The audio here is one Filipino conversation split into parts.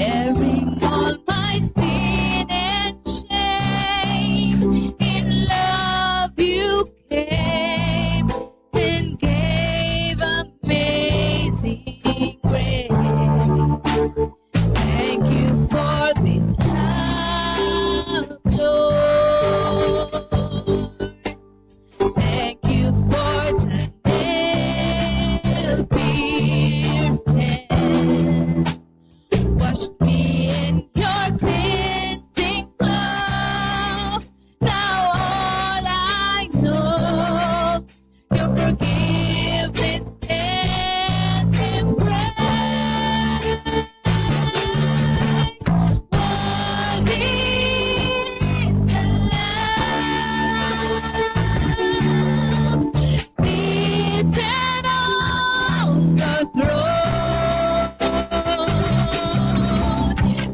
bearing all my sin and shame. In love you came and gave amazing grace. Thank you for this love, Lord. Thank you for the nail-pierced hands. Washed me in your cleansing flow. Now all I know, your forgiveness and embrace. Worthy is the Lamb seated on the throne.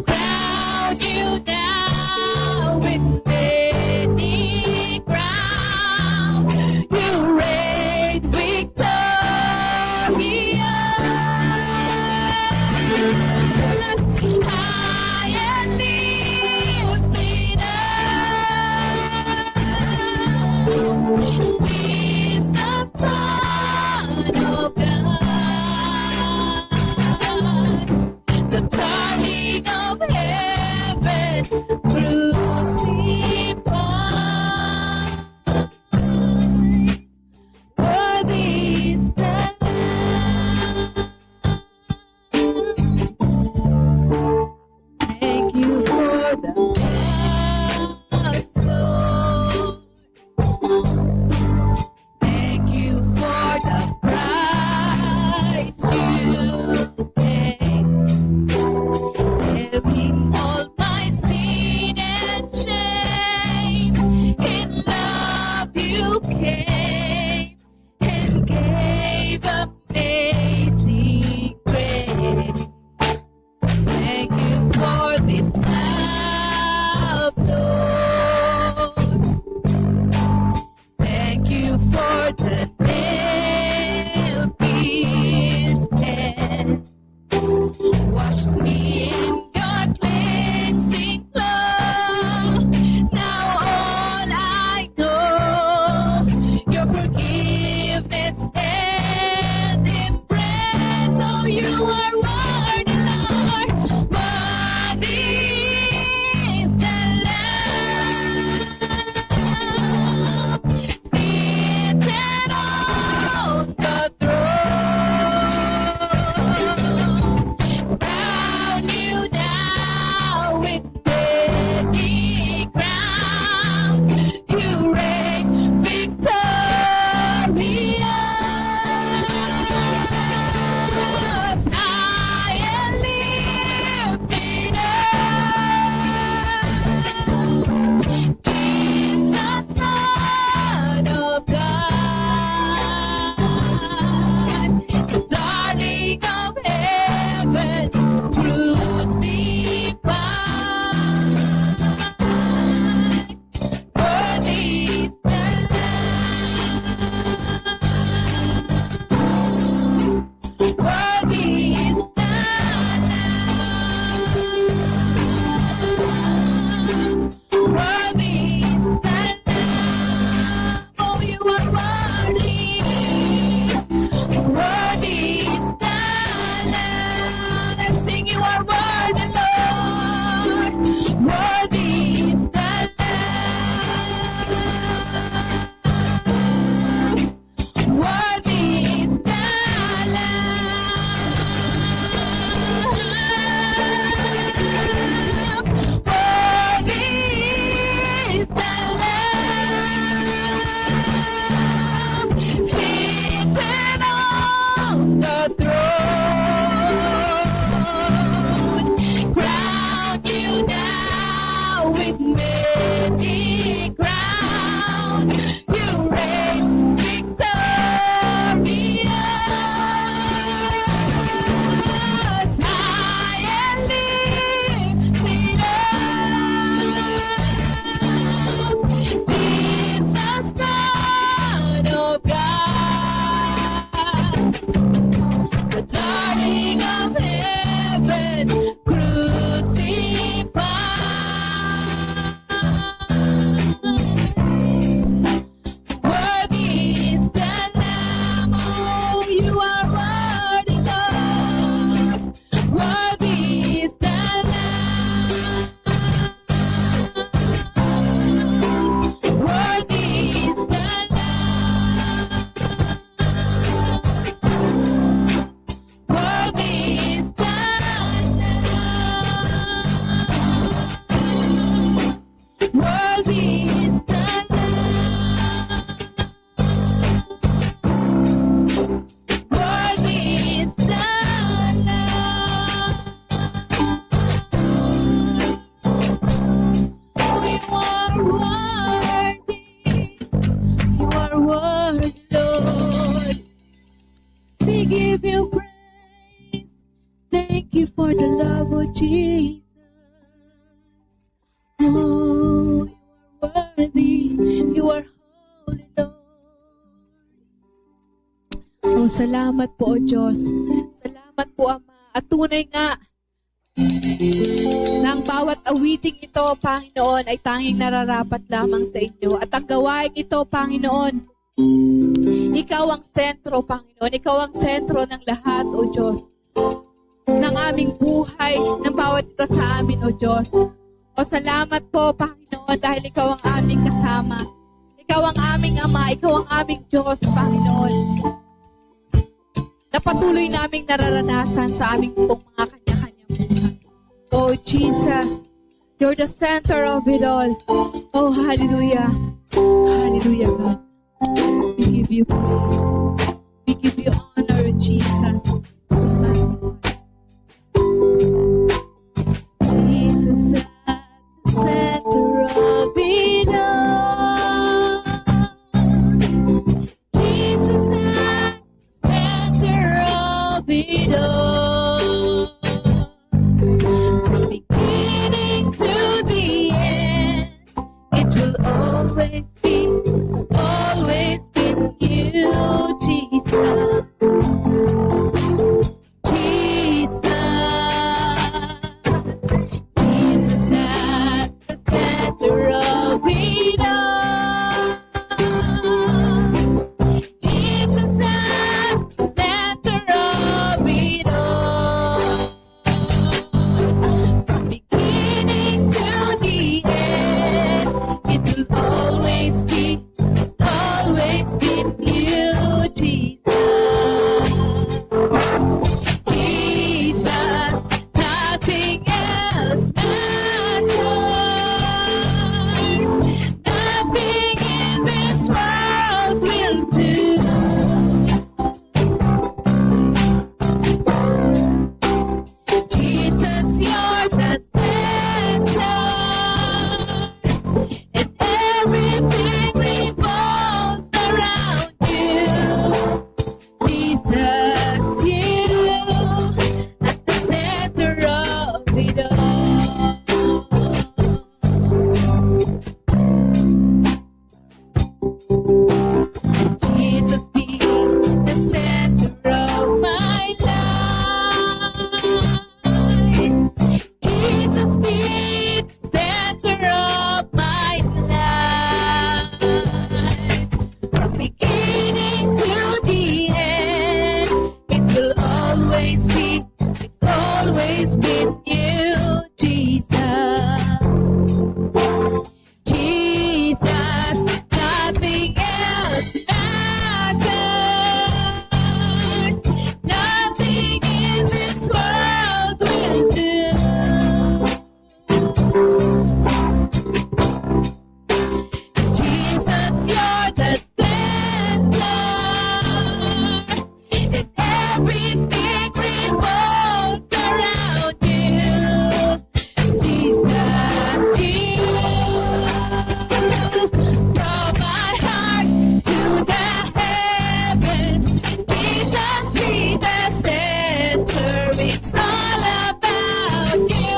Crown you now with many crowns. You reign victorious. High and lifted up, Jesus, Son of God, the turning of heaven crucified. Worthy is the Lamb. Thank you for the cross, Lord. Thank you for the price you paid, bearing all my sin and shame. In love you came and gave amazing grace. Thank you for this love, Lord. Thank you for the nail-pierced hands. Wash me in your cleansing flow. Now all I know, your forgiveness and embrace. Oh, you are worthy, Lord. Worthy is the Lamb seated on You are holy, Lord. Oh, salamat po, O Diyos. Salamat po, Ama. At tunay nga, na ang bawat awiting ito, Panginoon, ay tanging nararapat lamang sa inyo. At ang gawain ito, Panginoon, Ikaw ang sentro, Panginoon. Ikaw ang sentro ng lahat, O Diyos. Ng aming buhay, ng bawat isa sa amin, O Diyos. O salamat po, Panginoon, dahil Ikaw ang aming kasama. Ikaw ang aming Ama, Ikaw ang aming Diyos, Panginoon. Na patuloy naming nararanasan sa aming pong mga kanya-kanyang buhay. Oh, Jesus, You're the center of it all. Oh, hallelujah. Hallelujah, God. We give You praise. We give You honor, Jesus. We magnify. Jesus at the center of it all. Jesus at the center of it all. From beginning to the end, it will always be, it's always been You, Jesus. Jesus, Jesus at the center of it all. Jesus at the center of it all. From beginning to the end, it will always be, it's always been You, Jesus. Jesus, nothing else matters. Nothing in this world will do. Jesus, You're the center, and everything revolves around You. Jesus, You at the center of it all. Jesus, be the center of my life. Jesus, be the center of my life. From beginning to the end, it will always be, it's always been You, Jesus. Jesus, nothing else matters. Nothing in this world will do. Jesus, You're the center, and everything revolves around You. Jesus, You, from my heart to the heavens. Jesus, be the center. It's all about You.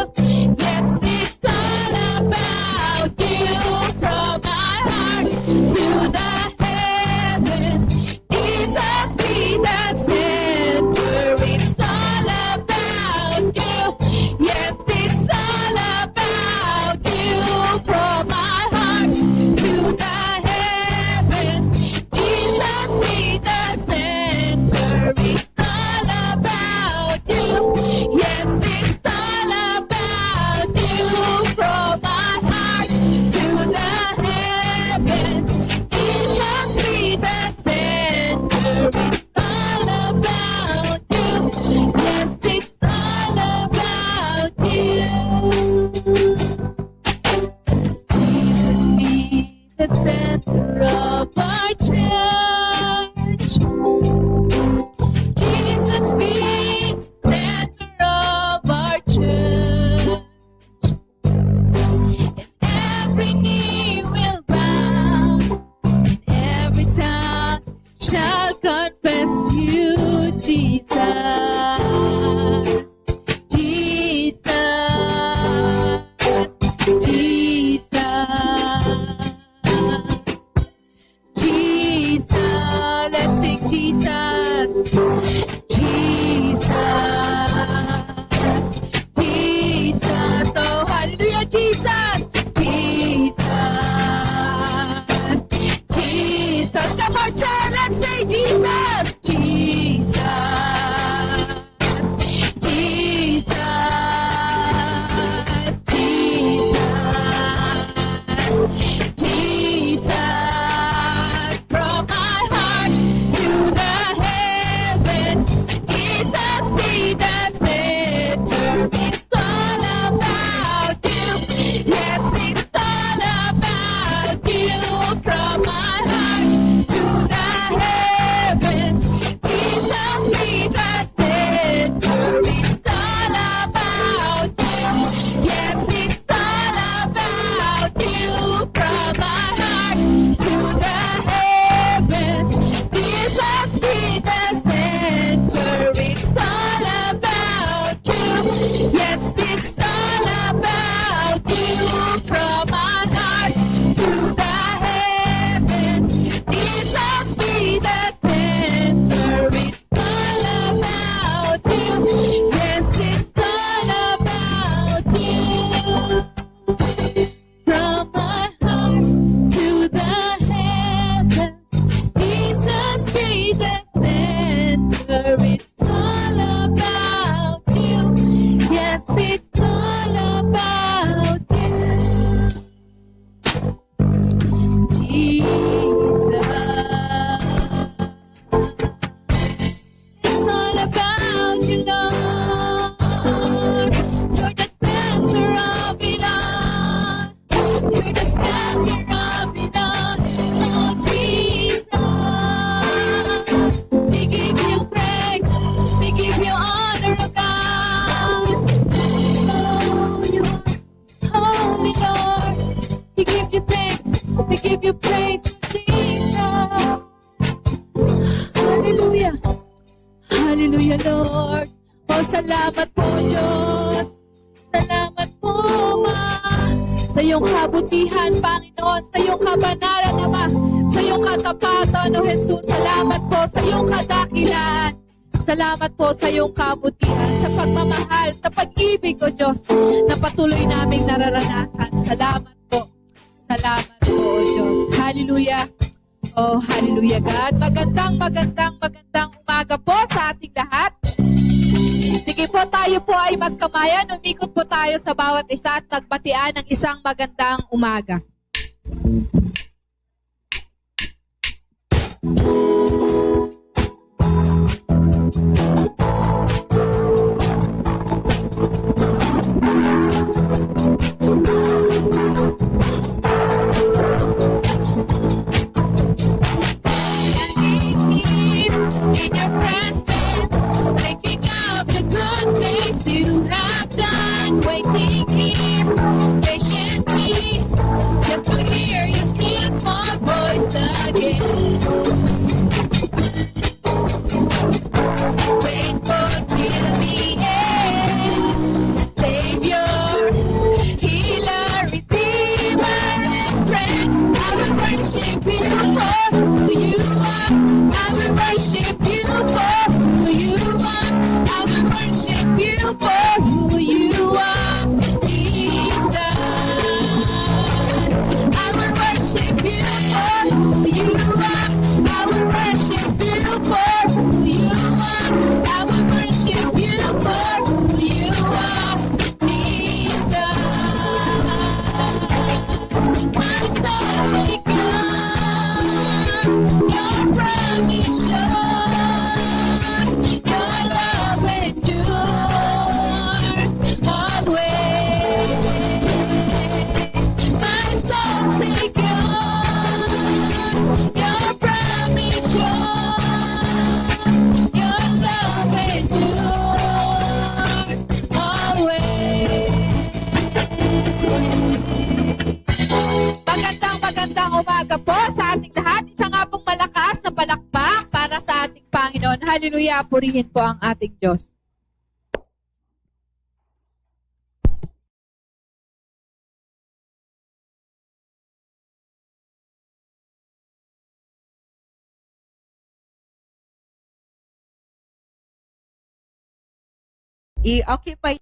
Yes, it's all about You. From my heart to the heavens. Jesus, be the center. It's all about You. Yes, it's all about You. From my heart to the heavens. Jesus, be the center. It's all about You. Yes, it's all about You. From my heart to the heavens. Jesus, be the center. It's all about You. Yes, it's all about You. Jesus, be the center of our church. Jesus, be the center of our church. And every knee will bow, and every tongue shall confess You, Jesus. Jesus, Jesus. from my heart to the heavens. Jesus be the center. It's all about you. Yes, it's all about you. From my heart to the heavens. Jesus be the center. It's all about you. Yes, it's all about you. From my heart to the heavens, Jesus be the center. It's all about you. Yes, it's all about you. Jesus. It's all about you, Lord. You're the center of it all. You're the center of it all. Oh, Jesus. We give you praise. We give you honor, oh God. Oh, you're holy, Lord. We give you thanks. We give you praise, Jesus. Hallelujah. Hallelujah, Lord. Oh, salamat po, Diyos. Salamat po, Ma. Sa iyong kabutihan, Panginoon. Sa iyong kabanalan, Ama. Sa iyong katapatan, O Jesus. Salamat po sa iyong kadakilan. Salamat po sa iyong kabutihan, sa pagmamahal, sa pag-ibig, O Diyos, na patuloy naming nararanasan. Salamat po. Salamat po, O Diyos. Hallelujah. Oh, hallelujah, God. Magandang umaga po sa ating lahat. Sige po, tayo po ay magkamayan. Umikot po tayo sa bawat isa at magbatian ng isang magandang umaga. In your presence, thinking of the good things you have done, waiting here patiently, just to hear your still small voice again. Faithful till the end, Savior, Healer, Redeemer, and Friend. I will worship you for who you are. I will worship you for who you are. I will worship you for who you are, Jesus. I will worship you for who you are. I will worship you for who you are. I will worship you for who you are, Jesus. My soul say God, your promise sure, your love endures always. My soul say God, your promise sure, your love endures always. Magandang umaga po sa ating lahat. Isa nga pong malakas na palakpak para sa ating Panginoon. Hallelujah, purihin po ang ating Diyos. I-occupy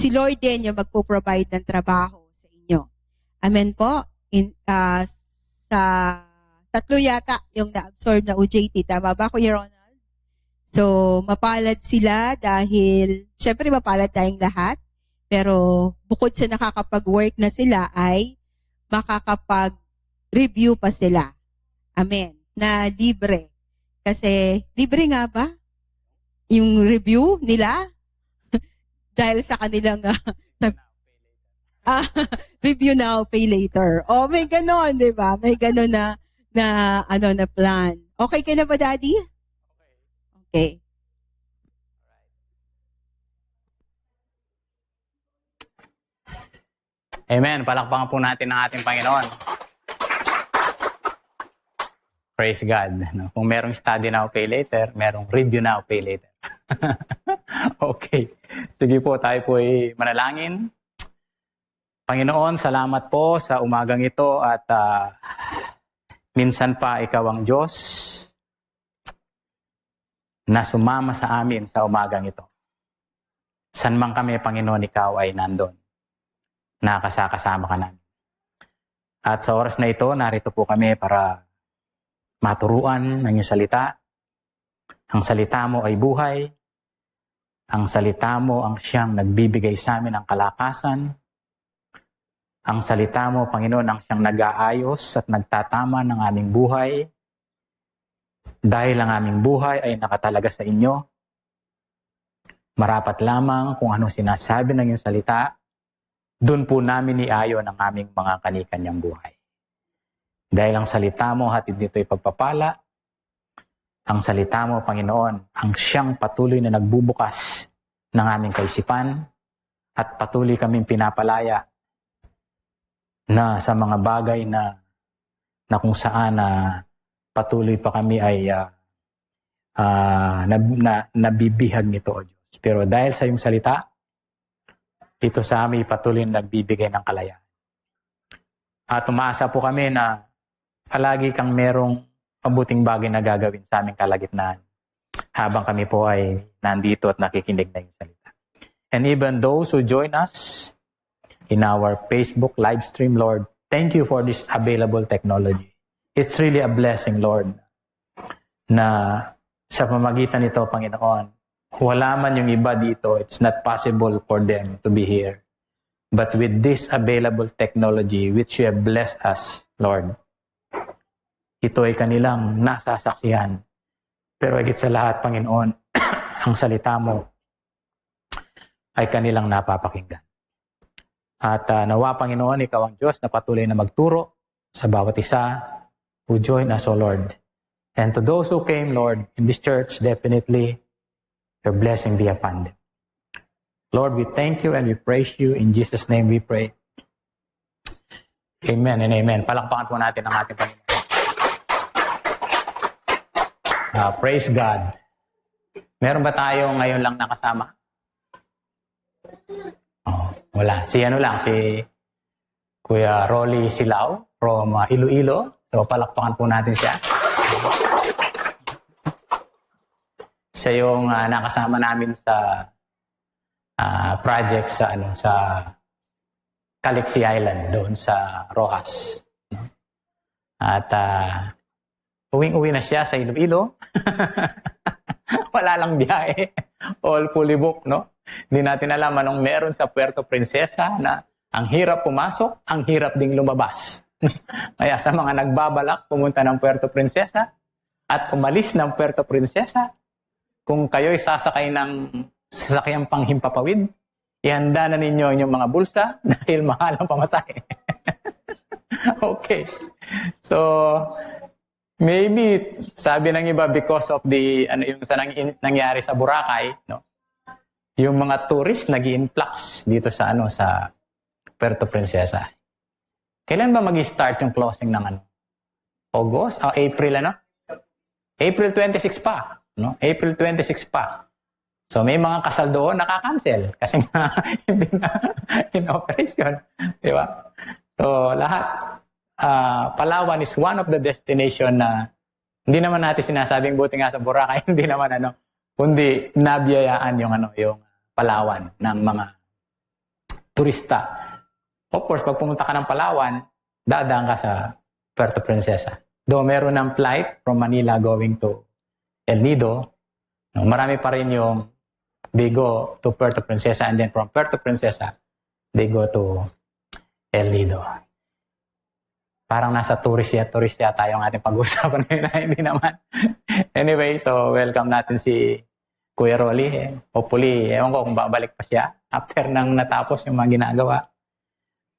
si Lord din yung magpo-provide ng trabaho sa inyo. Amen po. Sa tatlo yata yung na-absorb na OJT. Tama ba, Kuya Ronald? So, mapalad sila dahil, syempre mapalad tayong lahat. Pero bukod sa nakakapag-work na sila ay makakapag-review pa sila. Amen. Na libre. Kasi libre nga ba yung review nila? Dahil sa kanilang review now, pay later. Oh, may ganon, di ba? May ganon na plan. Okay ka na ba, Daddy? Okay. Amen. Palakpakan po natin ang ating Panginoon. Praise God. Kung merong study now, pay later, merong review now, pay later. Okay. Sige po, tayo po ay manalangin. Panginoon, salamat po sa umagang ito at minsan pa ikaw ang Diyos na sumama sa amin sa umagang ito. San man kami, Panginoon, ikaw ay nandun. Nakasama ka namin. At sa oras na ito, narito po kami para maturuan ng iyong salita. Ang salita mo ay buhay. Ang salita mo ang siyang nagbibigay sa amin ng kalakasan. Ang salita mo, Panginoon, ang siyang nag-aayos at nagtatama ng aming buhay. Dahil ang aming buhay ay nakatalaga sa inyo. Marapat lamang kung anong sinasabi ng iyong salita, doon po namin iayon ang aming mga kanikanyang buhay. Dahil ang salita mo, hatid nito ay pagpapala. Ang salita mo, Panginoon, ang siyang patuloy na nagbubukas ng aming kaisipan at patuloy kaming pinapalaya na sa mga bagay na kung saan patuloy pa kami ay nabibihag nito, O Diyos. Pero dahil sa iyong salita, ito sa amin patuloy na nagbibigay ng kalayaan. At umaasa po kami na palagi kang merong mabuting bagay na gagawin sa aming kalagitnaan habang kami po ay nandito at nakikinig na yung salita. And even those who join us in our Facebook live stream, Lord, thank you for this available technology. It's really a blessing, Lord, na sa pamagitan nito, Panginoon, wala man yung iba dito, it's not possible for them to be here. But with this available technology which you have blessed us, Lord, ito ay kanilang nasasaksihan. Pero higit sa lahat, Panginoon, ang salita mo ay kanilang napapakinggan. At nawa, Panginoon, ikaw ang Diyos na patuloy na magturo sa bawat isa who join us, O Lord. And to those who came, Lord, in this church, definitely, your blessing be upon them. Lord, we thank you and we praise you. In Jesus' name we pray. Amen and amen. Palakpakan po natin ang ating Panginoon. Praise God. Meron ba tayo ngayon lang nakasama? Oh, wala. Si Kuya Rolly Silao from Iloilo. So palakpakan po natin siya. Siya yung nakasama namin sa project sa Calixi Island doon sa Rojas. No? At uwing-uwi na siya sa Iloilo. Wala lang biyahe. All fully booked, no? Hindi natin alam anong meron sa Puerto Princesa na ang hirap pumasok, ang hirap ding lumabas. Kaya sa mga nagbabalak pumunta ng Puerto Princesa at umalis ng Puerto Princesa, kung kayo'y sasakay ng sasakyang panghimpapawid, ihanda na ninyo yung mga bulsa dahil mahal ang pamasahe. Okay. So, maybe, sabi ng iba, because of yung nangyari sa Boracay, no? Yung mga tourist nag-i-influx dito sa Puerto Princesa. Kailan ba mag-start yung closing ng August? April, April 26 pa. No? April 26 pa. So may mga kasal doon nakakancel kasi nga hindi na in operation. Di ba? So lahat. Palawan is one of the destination na hindi naman natin sinasabing buti nga sa Boracay, hindi naman kundi nabiyayaan yung Palawan ng mga turista. Of course, pag pumunta ka ng Palawan, dadaan ka sa Puerto Princesa. Though meron ng flight from Manila going to El Nido, no, marami pa rin yung they go to Puerto Princesa and then from Puerto Princesa, they go to El Nido. Parang nasa tourist yata yung ating pag-uusapan ngayon. Hindi naman. Anyway, so welcome natin si Kuya Rolly. Hopefully, ewan ko kung babalik pa siya after nang natapos yung mga ginagawa.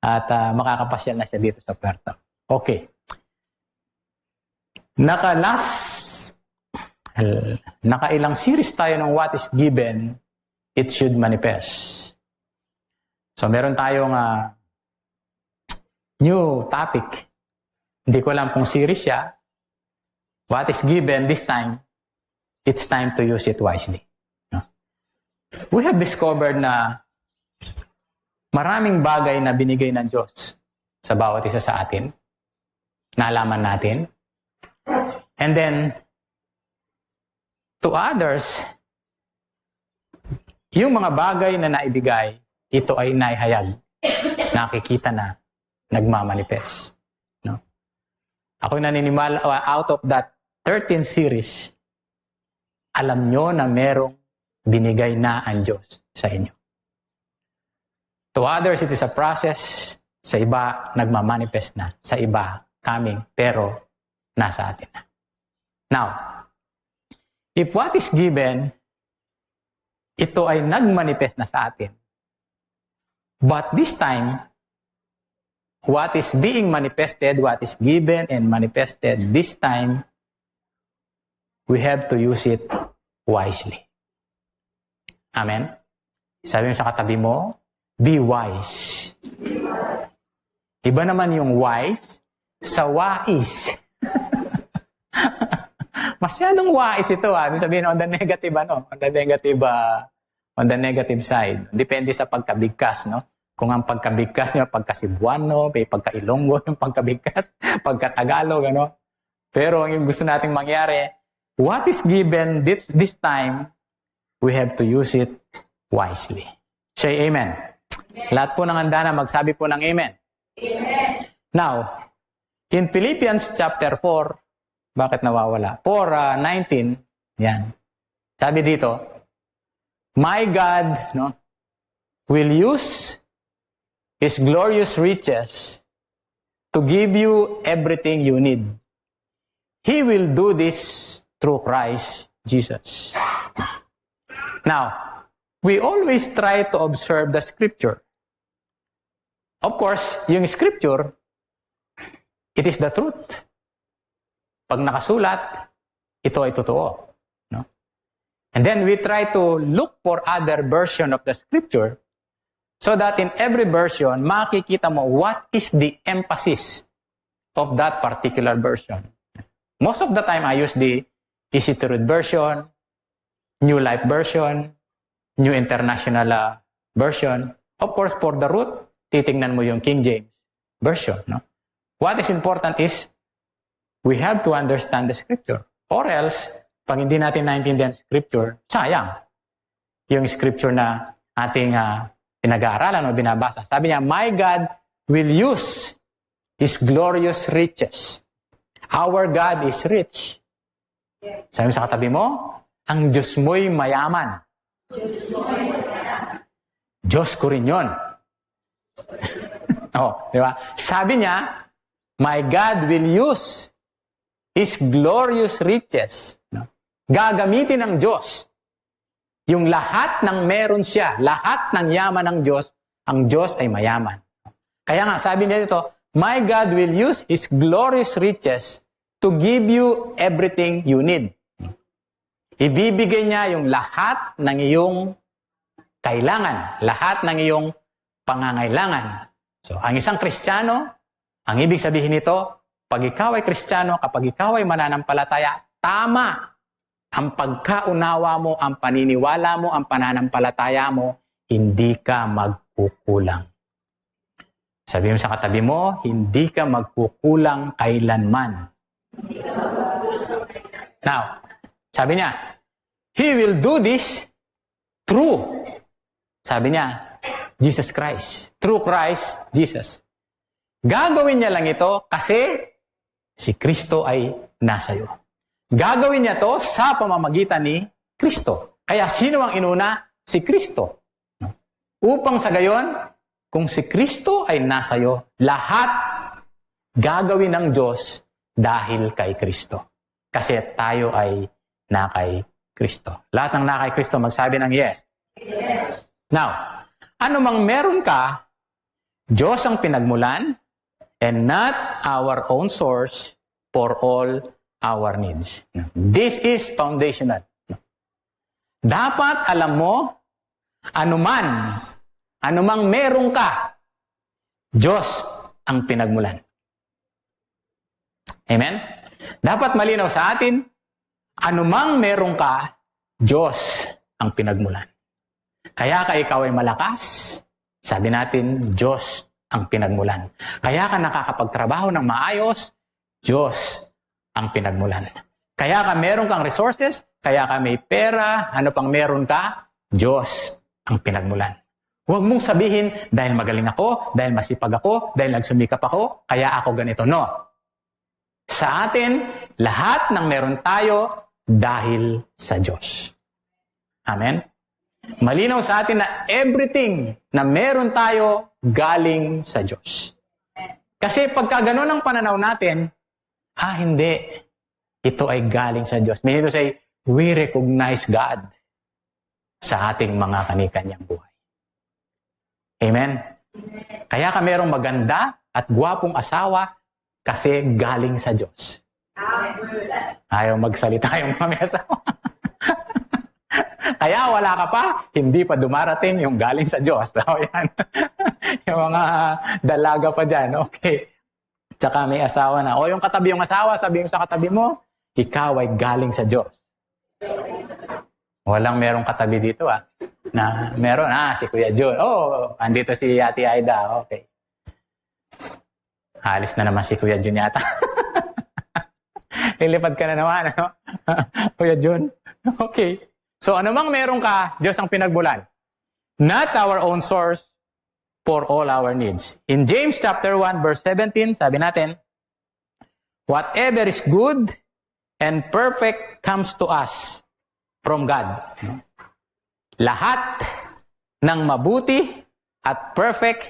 At makakapasyal na siya dito sa Puerto. Okay. Nakailang series tayo ng What is Given, It Should Manifest. So meron tayong new topic. Hindi ko alam kung series siya. What is given this time, it's time to use it wisely. No? We have discovered na maraming bagay na binigay ng Diyos sa bawat isa sa atin. Naalaman natin. And then, to others, yung mga bagay na naibigay, ito ay naihayag. Nakikita na nagmamanifest. No? Ako naniniwala, out of that 13 series, alam nyo na merong binigay na ang Diyos sa inyo. To others, it is a process. Sa iba, nagmamanifest na. Sa iba, coming, pero nasa atin na. Now, if what is given, ito ay nagmanifest na sa atin. But this time, what is being manifested, what is given and manifested, this time, we have to use it wisely. Amen? Sabi mo sa katabi mo, be wise. Iba naman yung wise sa wais. Masyadong wais ito. Sabihin on the negative, on the negative side. Depende sa pagkabigkas, no? Kung ang pagkabigkas niyo, pagka-Cebuano, may pagka-Ilonggo yung pagkabigkas, pagka-Tagalog, ano? Pero ang gusto nating mangyari, what is given this time, we have to use it wisely. Say amen. Lahat po ng handa na magsabi po ng amen. Amen. Now, in Philippians chapter 4, bakit nawawala? 4:19, yan. Sabi dito, my God, no, will use His glorious riches to give you everything you need. He will do this through Christ Jesus. Now, we always try to observe the scripture. Of course, yung scripture, it is the truth. Pag nakasulat, ito ay totoo. No? And then we try to look for other version of the scripture so that in every version, makikita mo what is the emphasis of that particular version. Most of the time, I use the Easy to Read version, New Life version, New International version. Of course, for the root, titingnan mo yung King James version. No? What is important is we have to understand the scripture. Or else, pag hindi natin naintindihan scripture, sayang. Yung scripture na ating pinag-aaralan o binabasa. Sabi niya, my God will use His glorious riches. Our God is rich. Sabi sa katabi mo, ang Diyos mo'y mayaman. Diyos ko rin yun. Di ba? Sabi niya, my God will use His glorious riches. Gagamitin ng Diyos yung lahat ng meron siya, lahat ng yaman ng Diyos, ang Diyos ay mayaman. Kaya nga, sabi niya dito, my God will use His glorious riches to give you everything you need. Ibibigay niya yung lahat ng iyong kailangan, lahat ng iyong pangangailangan. So, ang isang Kristiyano, ang ibig sabihin nito, pag ikaw ay Kristiyano, kapag ikaw ay mananampalataya, tama ang pagkaunawa mo, ang paniniwala mo, ang pananampalataya mo, hindi ka magkukulang. Sabi mo sa katabi mo, hindi ka magkukulang kailanman. Now, sabi niya, He will do this through. Sabi niya, Jesus Christ. Through Christ Jesus. Gagawin niya lang ito kasi si Kristo ay nasa iyo. Gagawin niya to sa pamamagitan ni Kristo. Kaya sino ang inuna? Si Kristo. Upang sa gayon, kung si Kristo ay nasa iyo, lahat gagawin ng Diyos dahil kay Kristo. Kasi tayo ay na kay Kristo. Lahat ng na kay Kristo magsabi ng yes. Yes. Now, ano mang meron ka, Diyos ang pinagmulan and not our own source for all our needs. This is foundational. Dapat alam mo, anumang meron ka, Diyos ang pinagmulan. Amen? Dapat malinaw sa atin, anumang meron ka, Diyos ang pinagmulan. Kaya ka ikaw ay malakas, sabi natin, Diyos ang pinagmulan. Kaya ka nakakapagtrabaho ng maayos, Diyos ang pinagmulan. Kaya ka meron kang resources, kaya ka may pera, ano pang meron ka, Diyos ang pinagmulan. Huwag mong sabihin, dahil magaling ako, dahil masipag ako, dahil nagsumikap ako, kaya ako ganito. No. Sa atin, lahat ng meron tayo dahil sa Diyos. Amen? Malinaw sa atin na everything na meron tayo galing sa Diyos. Kasi pagka ganun ang pananaw natin, hindi. Ito ay galing sa Diyos. Meaning to say, we recognize God sa ating mga kanikanyang buhay. Amen? Kaya ka merong maganda at gwapong asawa kasi galing sa Diyos. Ayaw magsalita yung mga may asawa. Kaya wala ka pa, hindi pa dumarating yung galing sa Diyos. So, yan. Yung mga dalaga pa dyan, okay. Tsaka may asawa na. O yung katabi yung asawa, sabi mo sa katabi mo, ikaw ay galing sa Diyos. Walang merong katabi dito na meron, si Kuya John. Andito si Ate Aida. Okay. Alis na naman si Kuya John yata. Ilipad ka na naman, ano? Kuya John. Okay. So, anumang meron ka, Diyos ang pinagmulan. Not our own source for all our needs. In James chapter 1, verse 17, sabi natin, whatever is good and perfect comes to us from God. Lahat ng mabuti at perfect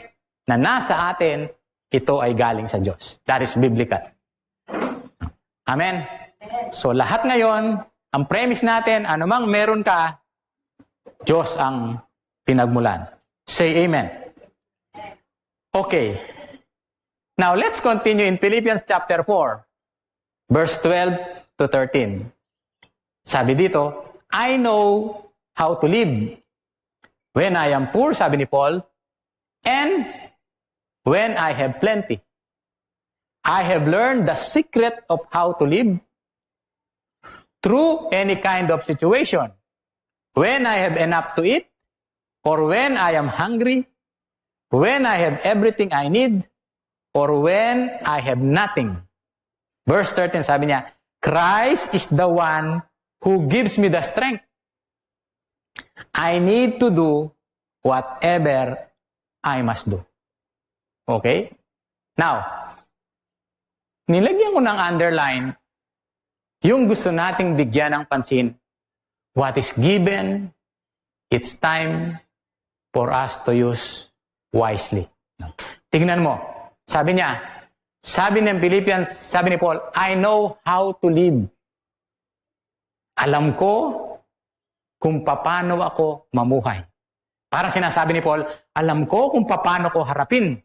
na nasa atin, ito ay galing sa Diyos. That is biblical. Amen? So lahat ngayon, ang premise natin, anumang meron ka, Diyos ang pinagmulan. Say amen. Okay. Now let's continue in Philippians chapter 4, verse 12 to 13. Sabi dito, I know how to live when I am poor, sabi ni Paul, and when I have plenty. I have learned the secret of how to live through any kind of situation. When I have enough to eat, or when I am hungry, when I have everything I need, or when I have nothing. Verse 13, sabi niya, Christ is the one who gives me the strength. I need to do whatever I must do. Okay? Now, nilagyan ko ng underline yung gusto nating bigyan ng pansin. What is given, it's time for us to use wisely. Tingnan mo. Sabi niya, sabi ng Philippians, sabi ni Paul, I know how to live. Alam ko kung paano ako mamuhay. Para sinasabi ni Paul, alam ko kung paano ko harapin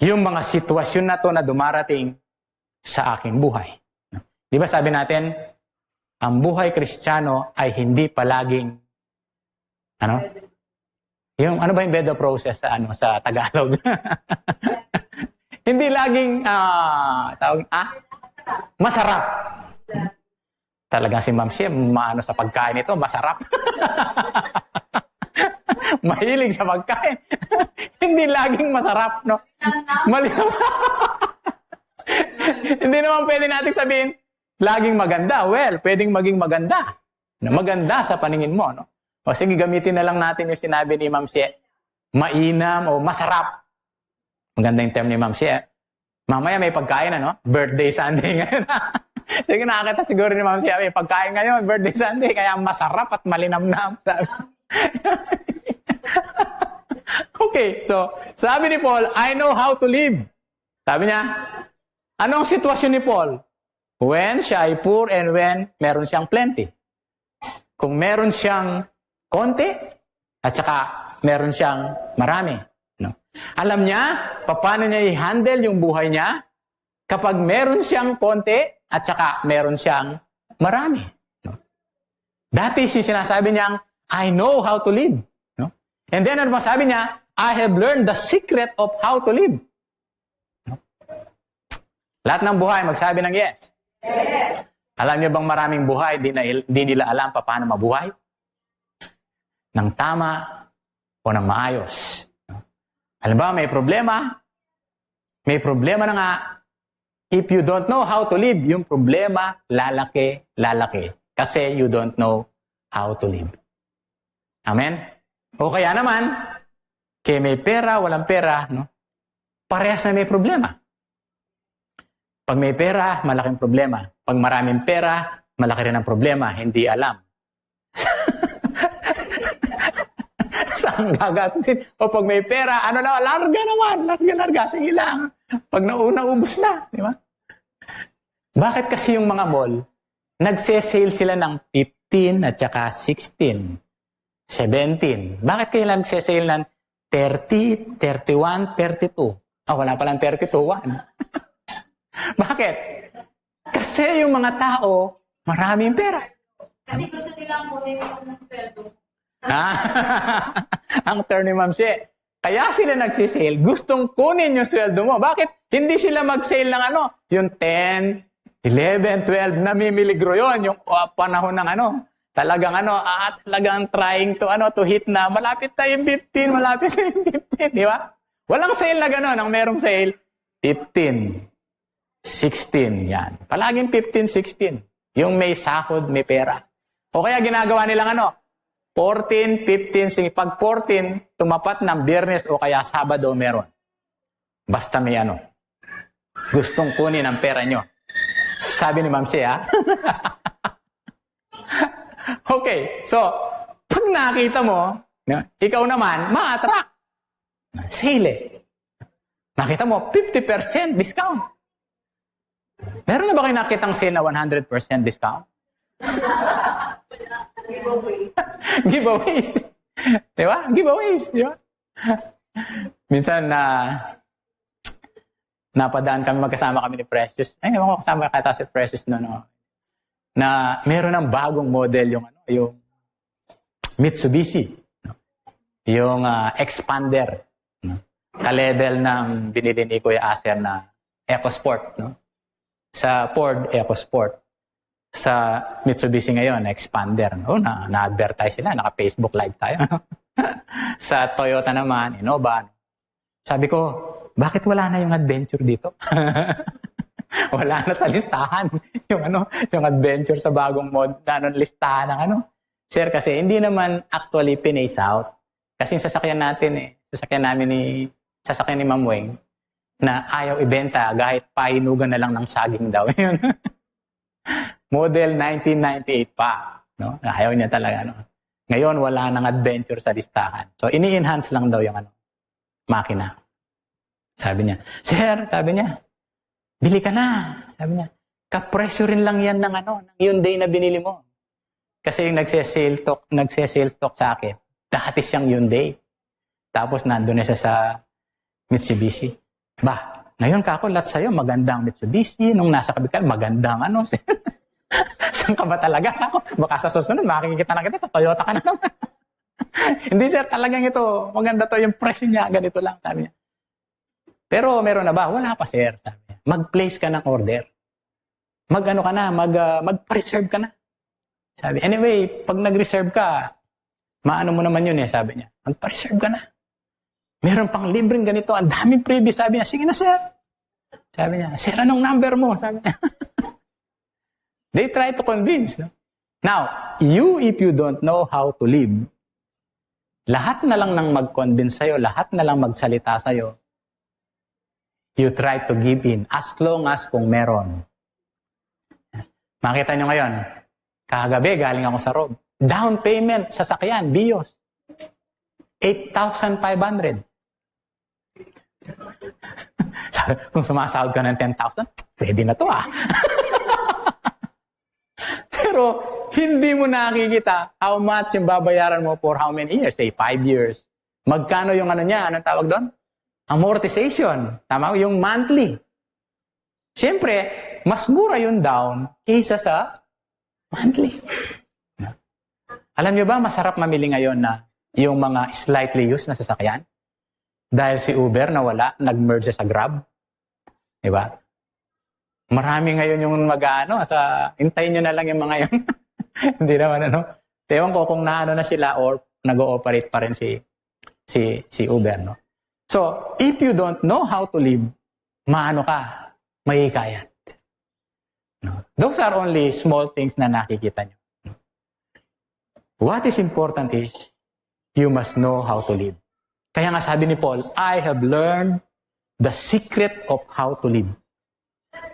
yung mga sitwasyon na to na dumarating sa aking buhay. Di ba sabi natin, ang buhay Kristiyano ay hindi palaging, ano ba yung beda process sa Tagalog? Hindi laging, masarap. Talagang si Ma'am Shea, sa pagkain ito, masarap. Mahilig sa pagkain. Hindi laging masarap, no? Hindi naman pwede natin sabihin, laging maganda. Well, pwedeng maging maganda. Maganda sa paningin mo, no? O sige, gamitin na lang natin yung sinabi ni Ma'am Shea. mainam o masarap. Maganda yung term ni Ma'am Shea. Mamaya may pagkain, ano? Birthday Sunday ngayon. Sige, nakakita siguro ni Ma'am Shea, may pagkain ngayon, birthday Sunday, kaya masarap at malinamnam. Sabi. Okay, so sabi ni Paul, I know how to live. Sabi niya, anong sitwasyon ni Paul? When siya ay poor and when meron siyang plenty. Kung meron siyang konti, at saka meron siyang marami. No? Alam niya, paano niya i-handle yung buhay niya kapag meron siyang konti at saka meron siyang marami. No? Dati sinasabi niyang, I know how to live. No? And then ano pa sabi niya? I have learned the secret of how to live. No? Lahat ng buhay, magsabi ng yes. Yes. Alam niyo bang maraming buhay, di nila alam paano mabuhay? Nang tama o nang maayos. Alam ba, may problema? May problema na nga. If you don't know how to live, yung problema, lalaki. Kasi you don't know how to live. Amen? O kaya naman, kaya may pera, walang pera, no? Parehas na may problema. Pag may pera, malaking problema. Pag maraming pera, malaki rin ang problema. Hindi alam. Saan gagastusin? O pag may pera, ano na, larga naman. Larga. Sige lang. Pag nauna, ubus na. Di ba? Bakit kasi yung mga mall, nagse-sale sila ng 15 at saka 16, 17. Bakit kaya nagse-sale ng 30, 31, 32? Wala palang 32, 1. Bakit? Kasi yung mga tao, maraming pera. Kasi gusto nilang kunin ng sweldo. Ang term ni Ma'am Shea. Kaya sila nagsisale, gustong kunin yung sweldo mo. Bakit? Hindi sila mag-sale ng yung 10, 11, 12, namimiligro yun. Yung panahon ng talagang talagang trying to hit na malapit na yung 15, malapit na yung 15, di ba? Walang sale na gano'n. Ang merong sale, 15. 16, yan. Palaging 15, 16. Yung may sahod, may pera. O kaya ginagawa nilang 14, 15, pag 14, tumapat ng Biyernes o kaya Sabado meron. Basta may gustong kunin ang pera nyo. Sabi ni Ma'am Shea. Okay, so, pag nakita mo, ikaw naman, ma-attract. Sale. Nakita mo, 50% discount. Meron na ba kayo nakitang sale na 100% discount? Giveaways. Di ba? Giveaways. Di ba? Minsan napadaan kami, magkasama kami ni Precious. Ay, ewan ko kasama kata si Precious na meron ng bagong model yung Mitsubishi. Yung Expander. Ka-level ng binili ni Kuya Aser na EcoSport. No? Sa Ford, EcoSport. Sa Mitsubishi ngayon, Expander. Na-advertise sila. Naka-Facebook Live tayo. Sa Toyota naman, Innova. Sabi ko, bakit wala na yung adventure dito? Wala na sa listahan. Yung adventure sa bagong listahan ng Sir, kasi hindi naman actually pinace out. Kasi sasakyan natin sasakyan ni Ma'am Weng, na ayaw ibenta kahit pahinugan na lang ng saging daw. Yun. Model 1998 pa. No? Ayaw niya talaga. Ngayon, wala nang adventure sa listahan. So, ini-enhance lang daw yung makina. Sabi niya, Sir, sabi niya, bili ka na. Sabi niya, kapresyo rin lang yan ng Hyundai na binili mo. Kasi yung nagse-sale stock sa akin, dati siyang Hyundai. Tapos nandun na siya sa Mitsubishi. Ngayon kakulat sa'yo, magandang Mitsubishi. Nung nasa kabit ka, magandang Saan ka ba talaga? Baka sa susunod, makikita na kita sa Toyota ka na naman. Hindi sir, talagang ito. Maganda to yung presyo niya. Ganito lang, sabi niya. Pero meron na ba? Wala pa sir, sabi niya. Mag-place ka ng order. Mag-reserve ka na. Sabi, anyway, pag nag-reserve ka, maano mo naman yun sabi niya. Mag-reserve ka na. Meron pang libreng ganito. Ang daming previous. Sabi niya, sige na sir. Sabi niya, sir, anong number mo? Sabi niya. They try to convince. No? Now, if you don't know how to live, lahat na lang ng mag-convince sa'yo, lahat na lang magsalita sa'yo, you try to give in as long as kung meron. Makita nyo ngayon, kagabi galing ako sa Rob. Down payment, sasakyan, BIOS. 8,500. Kung sumasahod ka ng 10,000, pwede na to Pero, hindi mo nakikita how much yung babayaran mo for how many years? Say, 5 years. Magkano yung niya? Anong tawag doon? Amortization. Tama? Yung monthly. Siyempre, mas mura yung down kaysa sa monthly. Alam niyo ba, masarap mamili ngayon na yung mga slightly used na sasakyan? Dahil si Uber na wala, nag-merge sa Grab. Diba? Marami ngayon yung hintayin nyo na lang yung mga yun. Hindi naman Ewan ko kung na sila or nag-ooperate pa rin si Uber, no? So, if you don't know how to live, mahihikayat. No? Those are only small things na nakikita nyo. What is important is, you must know how to live. Kaya nga sabi ni Paul, I have learned the secret of how to live.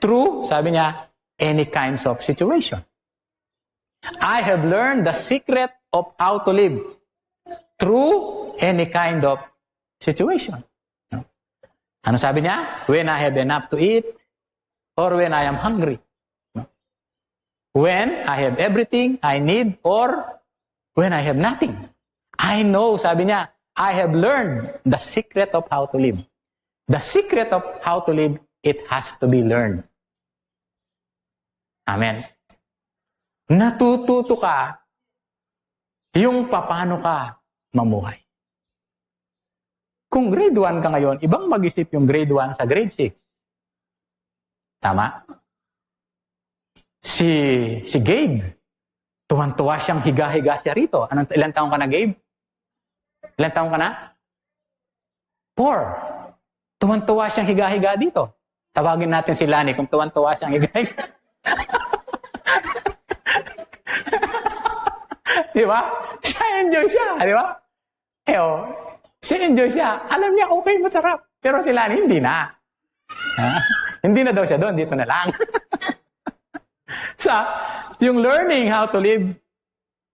Through, sabi niya, any kinds of situation. I have learned the secret of how to live. Through any kind of situation. Ano sabi niya? When I have enough to eat or when I am hungry. When I have everything I need or when I have nothing. I know, sabi niya, I have learned the secret of how to live. The secret of how to live, it has to be learned. Amen. Natututo ka yung paano ka mamuhay. Kung grade 1 ka ngayon, ibang mag-isip yung grade 1 sa grade 6. Tama? Si Gabe, tuwan-tuwa siyang higa-higa siya rito. Ilan taong ka na, Gabe? Ilan taong ka na? 4. Tuwan-tuwa siyang higa-higa dito. Tawagin natin si Lani kung tuwan-tuwa siyang higa-higa. Di ba? Siya enjoy siya, di ba? Siya enjoy siya. Alam niya, okay, masarap. Pero si Lani, hindi na. Hindi na daw siya doon, dito na lang. Yung learning how to live,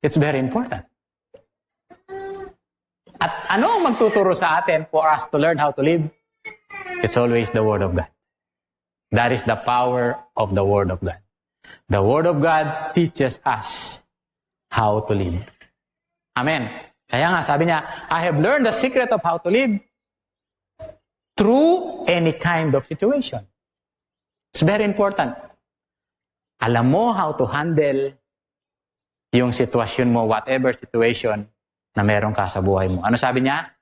it's very important. At ano ang magtuturo sa atin for us to learn how to live? It's always the Word of God. That is the power of the Word of God. The Word of God teaches us how to live. Amen. Kaya nga, sabi niya, I have learned the secret of how to live through any kind of situation. It's very important. Alam mo how to handle yung sitwasyon mo, whatever situation na meron ka sa buhay mo. Ano sabi niya?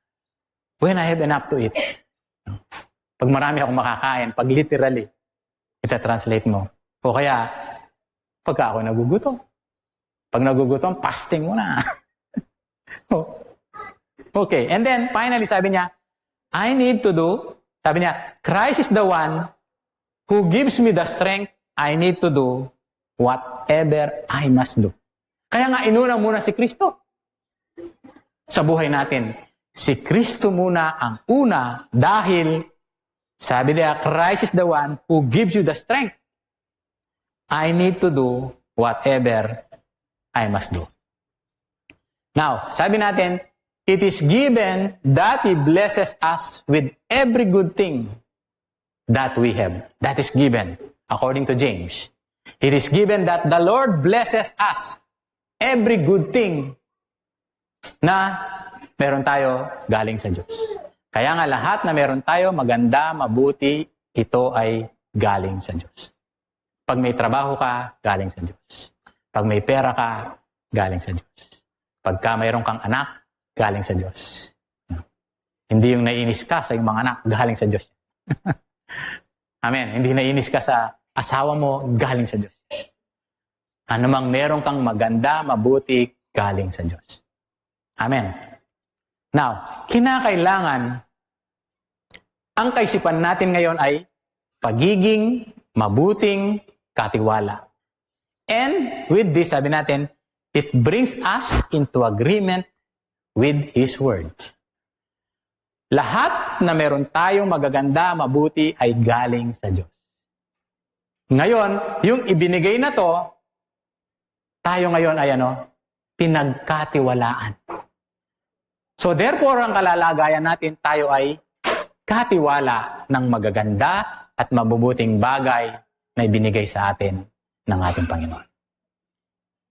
When I have enough to eat. Pag marami akong makakain, pag literally, ita-translate mo. O kaya, pagka ako nagugutom. Pag nagugutom, fasting mo na. Okay, and then finally sabi niya, I need to do, sabi niya, Christ is the one who gives me the strength I need to do whatever I must do. Kaya nga, inuna muna si Kristo. Sa buhay natin, si Kristo muna ang una dahil, sabi niya, Christ is the one who gives you the strength. I need to do whatever I must do. Now, sabi natin, it is given that He blesses us with every good thing that we have. That is given. According to James, it is given that the Lord blesses us every good thing na meron tayo galing sa Diyos. Kaya nga lahat na meron tayo, maganda, mabuti, ito ay galing sa Diyos. Pag may trabaho ka, galing sa Diyos. Pag may pera ka, galing sa Diyos. Pagka mayroon kang anak, galing sa Diyos. Hindi yung naiinis ka sa iyong mga anak, galing sa Diyos. Amen. Hindi naiinis ka sa asawa mo, galing sa Diyos. Anumang meron kang maganda, mabuti, galing sa Diyos. Amen. Now, kinakailangan, ang kaisipan natin ngayon ay pagiging mabuting katiwala. And with this, sabi natin, it brings us into agreement with His Word. Lahat na meron tayong magaganda, mabuti ay galing sa Diyos. Ngayon, yung ibinigay na to, tayo ngayon ay pinagkatiwalaan. So therefore, ang kalalagayan natin, tayo ay katiwala ng magaganda at mabubuting bagay na ibinigay sa atin ng ating Panginoon.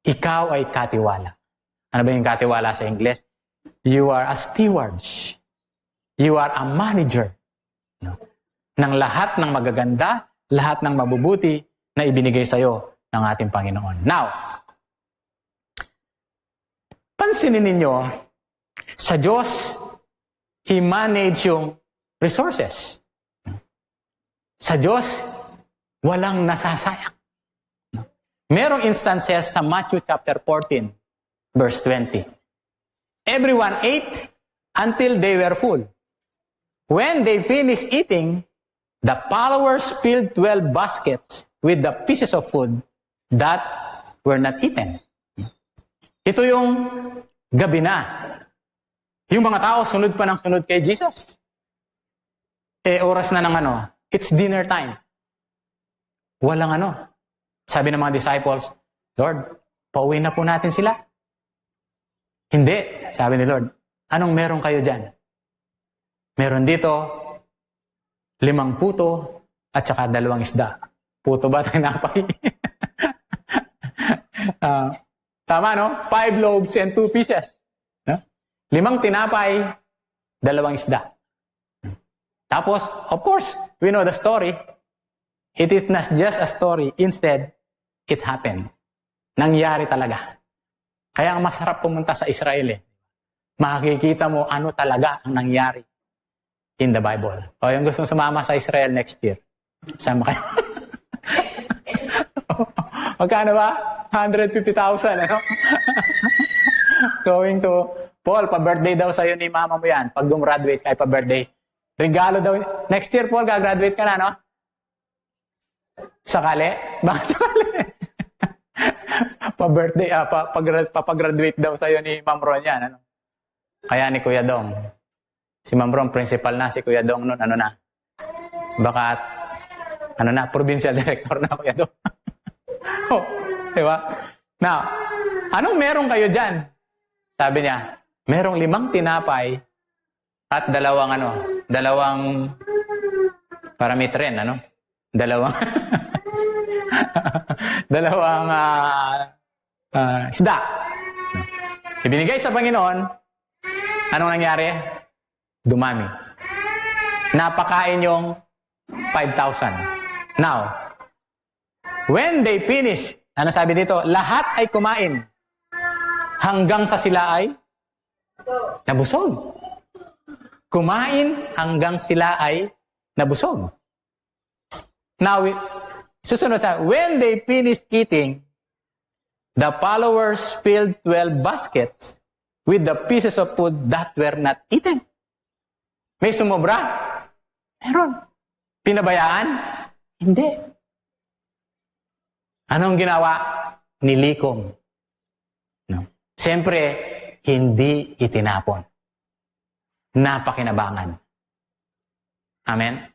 Ikaw ay katiwala. Ano ba yung katiwala sa Ingles? You are a steward. You are a manager. Ng lahat ng magaganda, lahat ng mabubuti na ibinigay sa iyo ng ating Panginoon. Now, pansinin ninyo, sa Diyos, He manage yung resources. Sa Diyos, walang nasasayang. Merong instances sa Matthew chapter 14, verse 20. Everyone ate until they were full. When they finished eating, the followers filled 12 baskets with the pieces of food that were not eaten. Ito yung gabi na. Yung mga tao, sunod pa ng sunod kay Jesus. Oras na ng it's dinner time. Walang Sabi ng mga disciples, Lord, pauwi na po natin sila. Hindi, sabi ni Lord. Anong meron kayo dyan? Meron dito 5 puto at saka 2 isda. Puto ba tinapay? Tama, 5 loaves and 2 fishes. 5 tinapay, 2 isda. Tapos, of course, we know the story. It is not just a story. Instead, it happened. Nangyari talaga. Kaya ang masarap pumunta sa Israel. Makikita mo ano talaga ang nangyari in the Bible. O yung gustong sumama sa Israel next year, sama kayo. Magkano ba? 150,000, Going to, Paul, pa-birthday daw sa'yo ni mama mo yan. Pag gumraduate ka, pa-birthday. Regalo daw. Next year, Paul, gagraduate ka na, Sakali? Bakit sakali? Pa-birthday, papagraduate daw sa'yo ni Ma'am Ron yan, Kaya ni Kuya Dong. Si Ma'am Ron, principal na. Si Kuya Dong nun, Baka, provincial director na Kuya Dong. Diba? Now, anong meron kayo dyan? Sabi niya, merong 5 tinapay at 2 parametrin, 2 isda. Ibinigay sa Panginoon, anong nangyari? Dumami. Napakain yung 5,000. Now, when they finish, ano sabi dito? Lahat ay kumain. Hanggang sa sila ay nabusog. Kumain hanggang sila ay nabusog. Now, susunod sa, when they finished eating, the followers filled 12 baskets with the pieces of food that were not eaten. May sumobra? Meron. Pinabayaan? Hindi. Anong ginawa? Nilikom. Siyempre, hindi itinapon. Napakinabangan. Amen?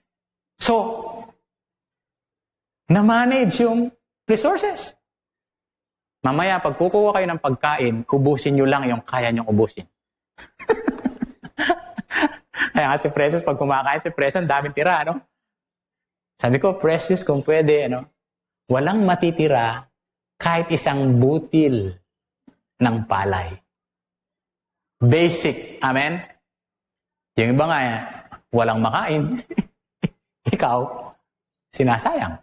So, na-manage yung resources. Mamaya, pag kukuha kayo ng pagkain, ubusin nyo lang yung kaya nyong ubusin. Kaya nga si Precious, pag kumakain si Precious, daming tira, Sabi ko, Precious, kung pwede, walang matitira kahit isang butil ng palay. Basic. Amen? Yung iba nga, walang makain. Ikaw, sinasayang.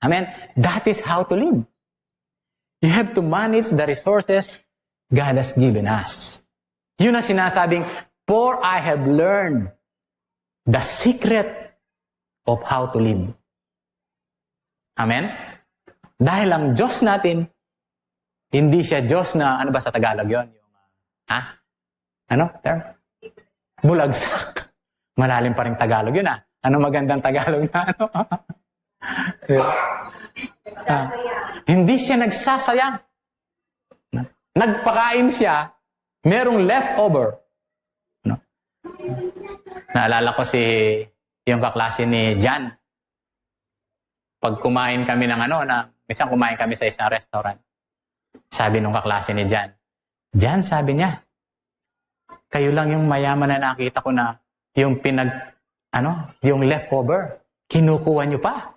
Amen? That is how to live. You have to manage the resources God has given us. Yun ang sinasabing, for I have learned the secret of how to live. Amen? Dahil ang Diyos natin, hindi siya Diyos na, ano ba sa Tagalog yun? Term? Bulagsak. Malalim pa rin Tagalog yun, Ano magandang Tagalog na, Hindi siya nagsasayang. Nagpakain siya Merong leftover. No? Naalala ko yung kaklase ni Jan. Pag kumain kami ng minsan kumain kami sa isang restaurant. Sabi nung kaklase ni Jan, sabi niya, kayo lang yung mayaman na nakita ko na yung yung leftover, kinukuha nyo pa.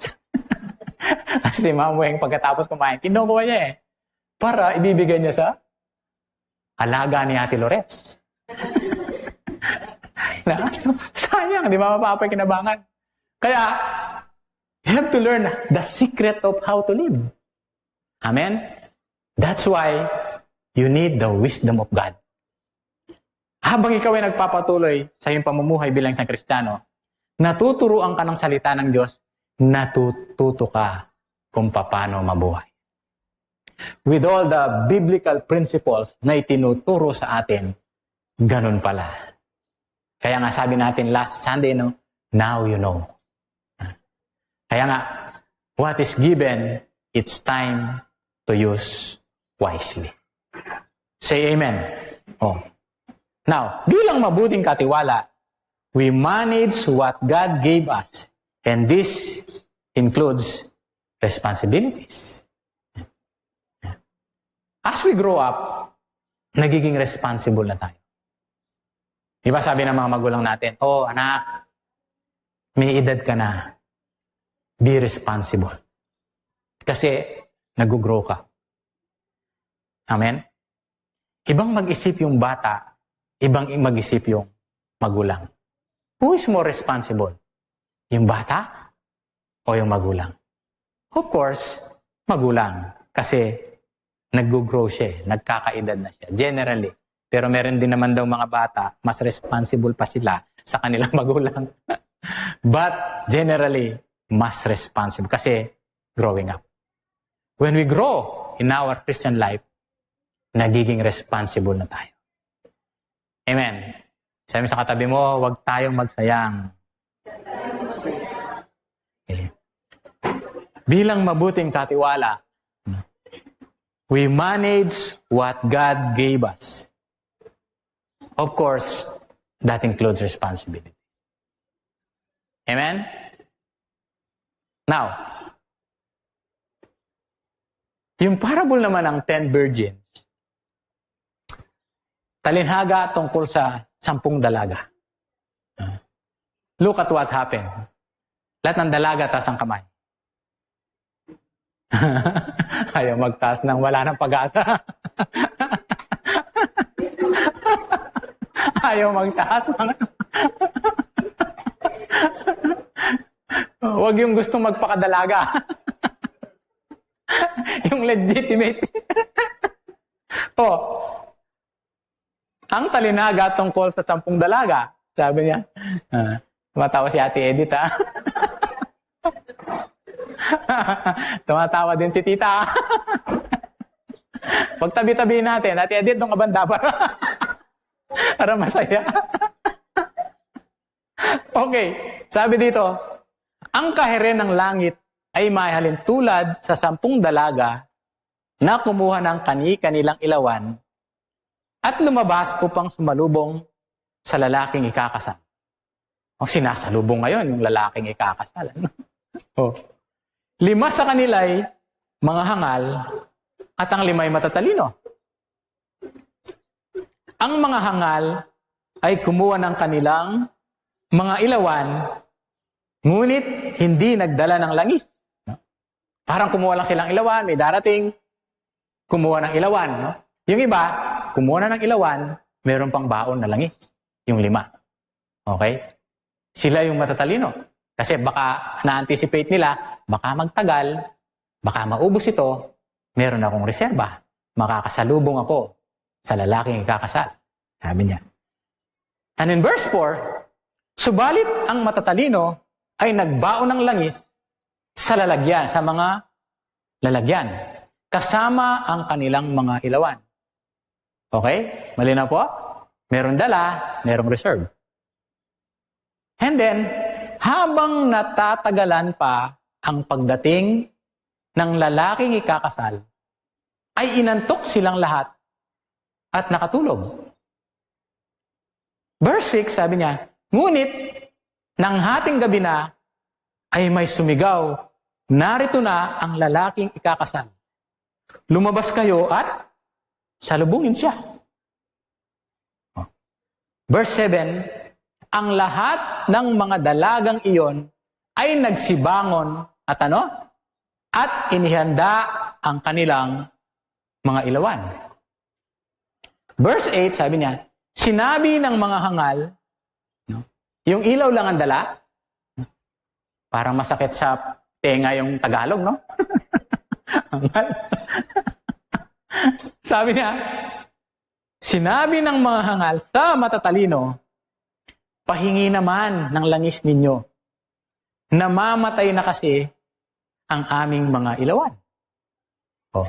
Kasi si Ma'am Weng pagkatapos kumain, kinukuha niya para ibibigay niya sa alaga ni Ate Lores. So, sayang, di ba mapapakinabangan? Kaya, you have to learn the secret of how to live. Amen? That's why you need the wisdom of God. Habang ikaw ay nagpapatuloy sa iyong pamumuhay bilang isang Kristiyano, natuturuan ka ng salita ng Diyos, natututo ka kung paano mabuhay. With all the biblical principles na itinuturo sa atin, ganun pala. Kaya nga sabi natin last Sunday, now you know. Kaya nga, what is given, it's time to use wisely. Say amen. Now, bilang mabuting katiwala, we manage what God gave us. And this includes responsibilities. As we grow up, nagiging responsible na tayo. Di ba sabi ng mga magulang natin, anak, may edad ka na. Be responsible. Kasi nag-grow ka. Amen? Ibang mag-isip yung bata, ibang mag-isip yung magulang. Who is more responsible? Yung bata o yung magulang? Of course, magulang. Kasi nag-grow siya, nagkakaedad na siya. Generally. Pero meron din naman daw mga bata, mas responsible pa sila sa kanilang magulang. But generally, mas responsible kasi growing up. When we grow in our Christian life, nagiging responsible na tayo. Amen. Sabi sa katabi mo, huwag tayong magsayang. Okay. Bilang mabuting katiwala, we manage what God gave us. Of course, that includes responsibility. Amen? Now, yung parable naman ng 10 virgins, talinhaga tungkol sa 10 dalaga. Look at what happened. Lahat ng dalaga taas ang kamay. Ayaw magtaas ng wala ng pag-asa. Ayaw magtaas ng Huwag yung gustong magpakadalaga. Yung legitimate. Ang talinaga tungkol sa 10 dalaga. Sabi niya, tumatawa si Ate Edith, ha? Tumatawa din si Tita. Pagtabi-tabi natin, Ate Edith, nung kabanda para masaya. Okay, sabi dito, ang kahiren ng langit ay mahihalin tulad sa 10 dalaga na kumuha ng kani-kanilang ilawan at lumabas upang sumalubong sa lalaking ikakasal. Sinasalubong ngayon yung lalaking ikakasal. 5 sa kanila'y mga hangal at ang 5 ay matatalino. Ang mga hangal ay kumuha ng kanilang mga ilawan, ngunit hindi nagdala ng langis. Parang kumuha lang silang ilawan, may darating, kumuha ng ilawan. Yung iba, kumuha na ng ilawan, meron pang baon na langis. Yung 5. Okay? Sila yung matatalino. Kasi baka na-anticipate nila, baka magtagal, baka maubos ito, meron akong reserba. Makakasalubong ako sa lalaking ikakasal. Sabi niya. And in verse 4, subalit ang matatalino ay nagbaon ng langis sa lalagyan, sa mga lalagyan, kasama ang kanilang mga ilawan. Okay? Malinaw po? Meron dala, merong reserve. And then, habang natatagalan pa ang pagdating ng lalaking ikakasal, ay inantok silang lahat at nakatulog. Verse 6, sabi niya, ngunit, nang hating gabi na, ay may sumigaw, narito na ang lalaking ikakasal. Lumabas kayo at salubungin siya. Verse 7, ang lahat ng mga dalagang iyon ay nagsibangon at ano? At inihanda ang kanilang mga ilawan. Verse 8, sabi niya, sinabi ng mga hangal, yung ilaw lang ang dala, parang masakit sa tenga yung Tagalog, no? Hangal. Sabi niya, sinabi ng mga hangal sa matatalino, pahingi naman ng langis ninyo. Namamatay na kasi ang aming mga ilawan. Oh.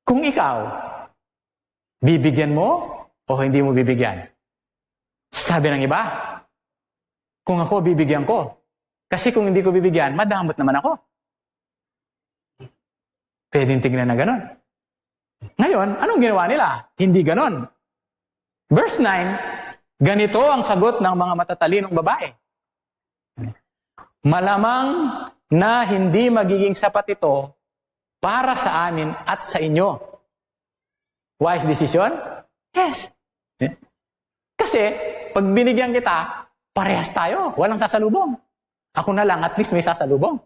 Kung ikaw, bibigyan mo o hindi mo bibigyan? Sabi ng iba, kung ako, bibigyan ko. Kasi kung hindi ko bibigyan, madamot naman ako. Pwedeng tignan na ganon. Ngayon, anong ginawa nila? Hindi ganon. Verse 9, ganito ang sagot ng mga matatalinong babae. Malamang na hindi magiging sapat ito para sa amin at sa inyo. Wise decision? Yes. Kasi, pag binigyan kita, parehas tayo. Walang sasalubong. Ako na lang, at least may sasalubong.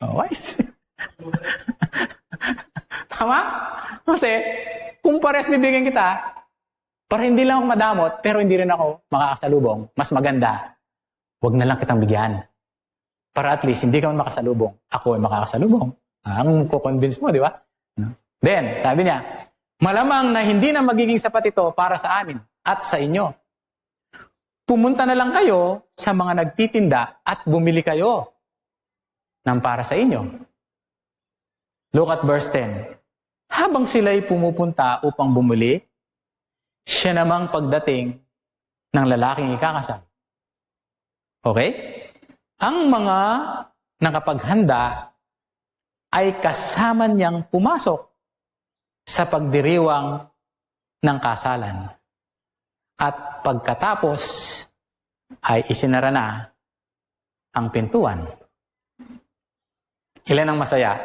Oh, wise. Tama? Kasi, kung parehas bibigyan kita, para hindi lang ako madamot, pero hindi rin ako makakasalubong, mas maganda, wag na lang kitang bigyan. Para at least, hindi ka man makasalubong. Ako ay makakasalubong. Ang kukonvince mo, di ba? Then, sabi niya, malamang na hindi na magiging sapat ito para sa amin at sa inyo. Pumunta na lang kayo sa mga nagtitinda at bumili kayo ng para sa inyo. Look at verse 10. Habang sila'y pumupunta upang bumili, siya namang pagdating ng lalaking ikakasal. Okay? Ang mga nakapaghanda ay kasama niyang pumasok sa pagdiriwang ng kasalan. At pagkatapos ay isinara na ang pintuan. Ilan ang masaya?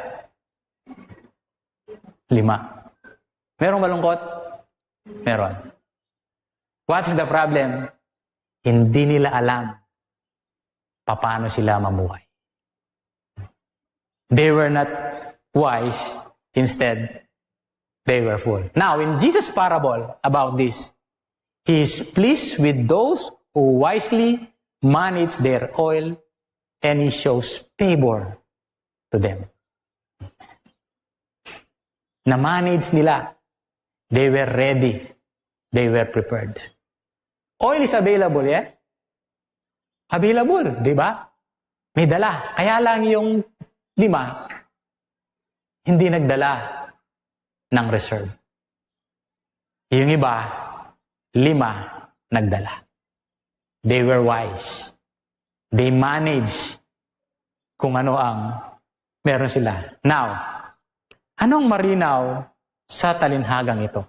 5. Merong malungkot? Meron. What is the problem? Hindi nila alam paano sila mamuhay. They were not wise, instead, they were fool. Now, in Jesus' parable about this, He is pleased with those who wisely manage their oil and He shows favor to them. Na-manage nila. They were ready. They were prepared. Oil is available, yes? Available, di ba? May dala. Kaya lang yung 5, hindi nagdala ng reserve. Yung iba, 5 nagdala. They were wise. They managed kung ano ang meron sila. Now, anong marinaw sa talinhagang ito?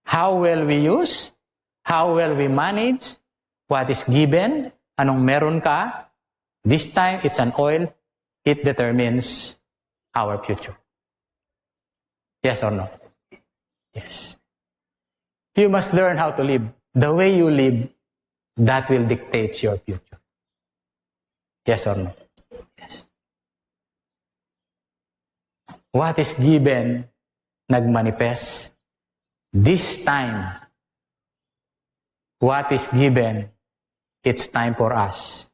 How well we use? How well we manage? What is given? Anong meron ka? This time, it's an oil. It determines our future. Yes or no? Yes. You must learn how to live. The way you live, that will dictate your future. Yes or no? Yes. What is given, nagmanifest. This time, what is given, it's time for us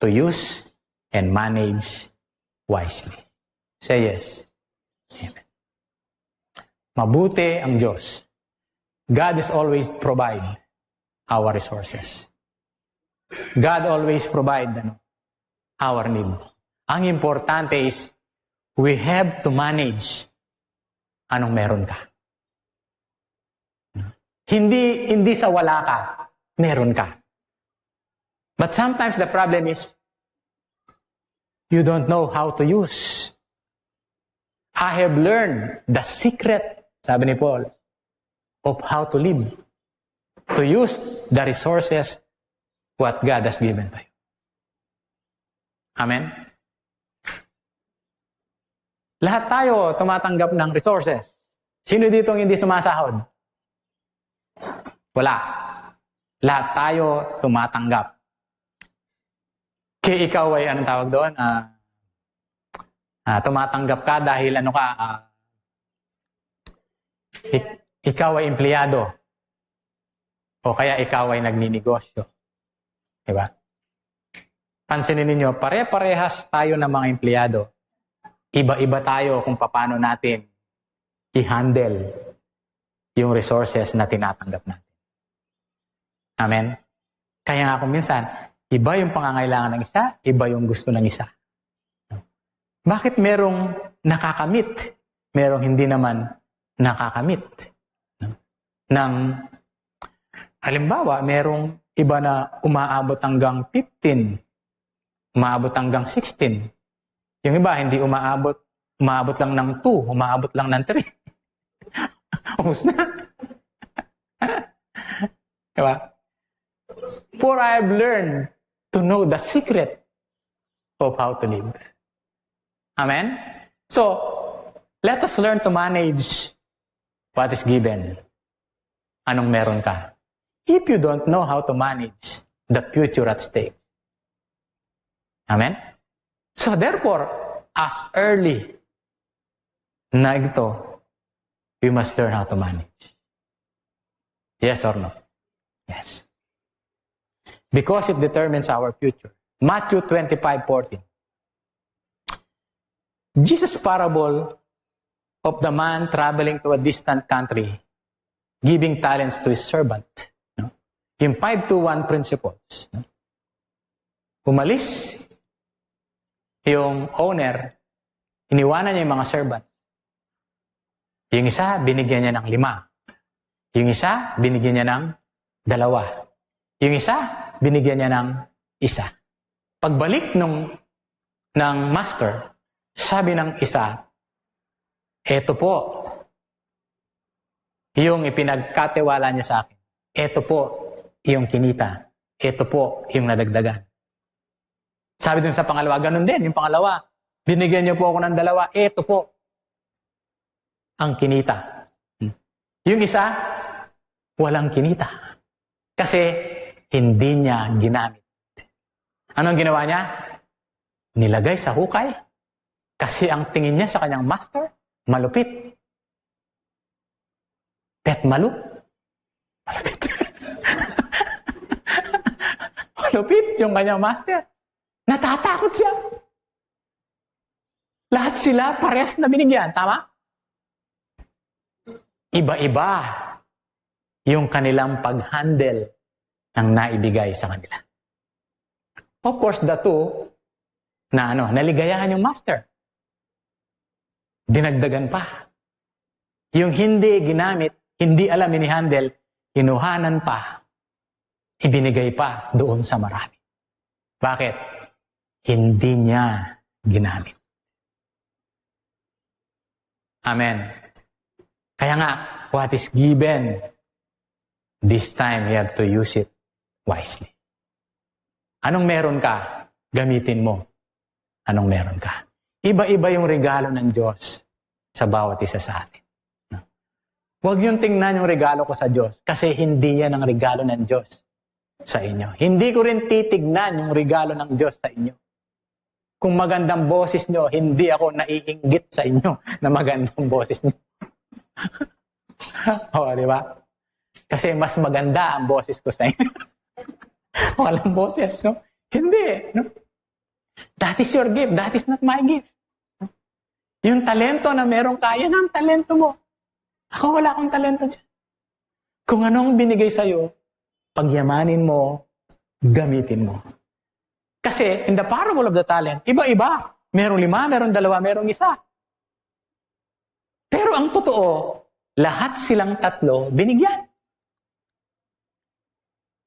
to use and manage wisely. Say yes. Amen. Mabuti ang Diyos. God is always provide our resources. God always provide our need. Ang importante is we have to manage anong meron ka. Hindi sa wala ka, meron ka. But sometimes the problem is you don't know how to use. I have learned the secret, sabi ni Paul, of how to live. to use the resources what God has given to you. Amen? Lahat tayo tumatanggap ng resources. Sino dito ang hindi sumasahod? Wala. Lahat tayo tumatanggap. Kaya ikaw ay, anong tawag doon? Tumatanggap ka dahil ikaw ay empleyado. O kaya ikaw ay nagninegosyo. Diba? Pansinin ninyo, pare-parehas tayo ng mga empleyado. Iba-iba tayo kung paano natin i-handle yung resources na tinatanggap natin. Amen? Kaya nga kung minsan, iba yung pangangailangan ng isa, iba yung gusto ng isa. Bakit merong nakakamit? Merong hindi naman nakakamit? Halimbawa, merong iba na umaabot hanggang 15, umaabot hanggang 16. Yung iba, hindi umaabot lang ng 2, umaabot lang ng 3. Umus na. Diba? For I have learned to know the secret of how to live. Amen? So, let us learn to manage what is given. Anong meron ka? If you don't know how to manage the future at stake. Amen? So therefore, as early na ito, we must learn how to manage. Yes or no? Yes. Because it determines our future. Matthew 25:14. Jesus' parable of the man traveling to a distant country, giving talents to his servant. No? Yung 5-to-1 principles. No? Umalis yung owner, iniwanan niya yung mga servant. Yung isa, binigyan niya ng 5. Yung isa, binigyan niya ng 2. Yung isa, binigyan niya ng 1. Pagbalik ng master, sabi ng isa, eto po, yung ipinagkatiwala niya sa akin. Eto po, yung kinita. Eto po, yung nadagdagan. Sabi dun sa pangalawa, ganun din. Yung pangalawa, binigyan niyo po ako ng 2. Eto po, ang kinita. Yung isa, walang kinita. Kasi, hindi niya ginamit. Anong ginawa niya? Nilagay sa hukay. Kasi ang tingin niya sa kanyang master, malupit. Malupit. Malupit yung kanyang master. Natatakot siya. Lahat sila parehas na binigyan. Tama? Iba-iba yung kanilang pag-handle ng naibigay sa kanila. Of course, the two na naligayahan yung master. Dinagdagan pa. Yung hindi ginamit, hindi alam ini-handle, kinuhanan pa, ibinigay pa doon sa marami. Bakit? Hindi niya ginamit. Amen. Kaya nga, what is given, this time you have to use it wisely. Anong meron ka, gamitin mo. Anong meron ka. Iba-iba yung regalo ng Diyos sa bawat isa sa atin. Huwag yung tingnan yung regalo ko sa Diyos kasi hindi yan ang regalo ng Diyos sa inyo. Hindi ko rin titignan yung regalo ng Diyos sa inyo. Kung magandang boses nyo, hindi ako naiinggit sa inyo na magandang boses nyo. O, di ba? Kasi mas maganda ang boses ko sa inyo. Walang boses, no? Hindi, no? That is your gift. That is not my gift. Yung talento na meron ka, yan ang talento mo. Ako wala akong talento dyan. Kung anong binigay sa'yo, pagyamanin mo, gamitin mo. Kasi in the parable of the talent, iba-iba. Merong 5, merong 2, merong 1. Pero ang totoo, lahat silang 3 binigyan.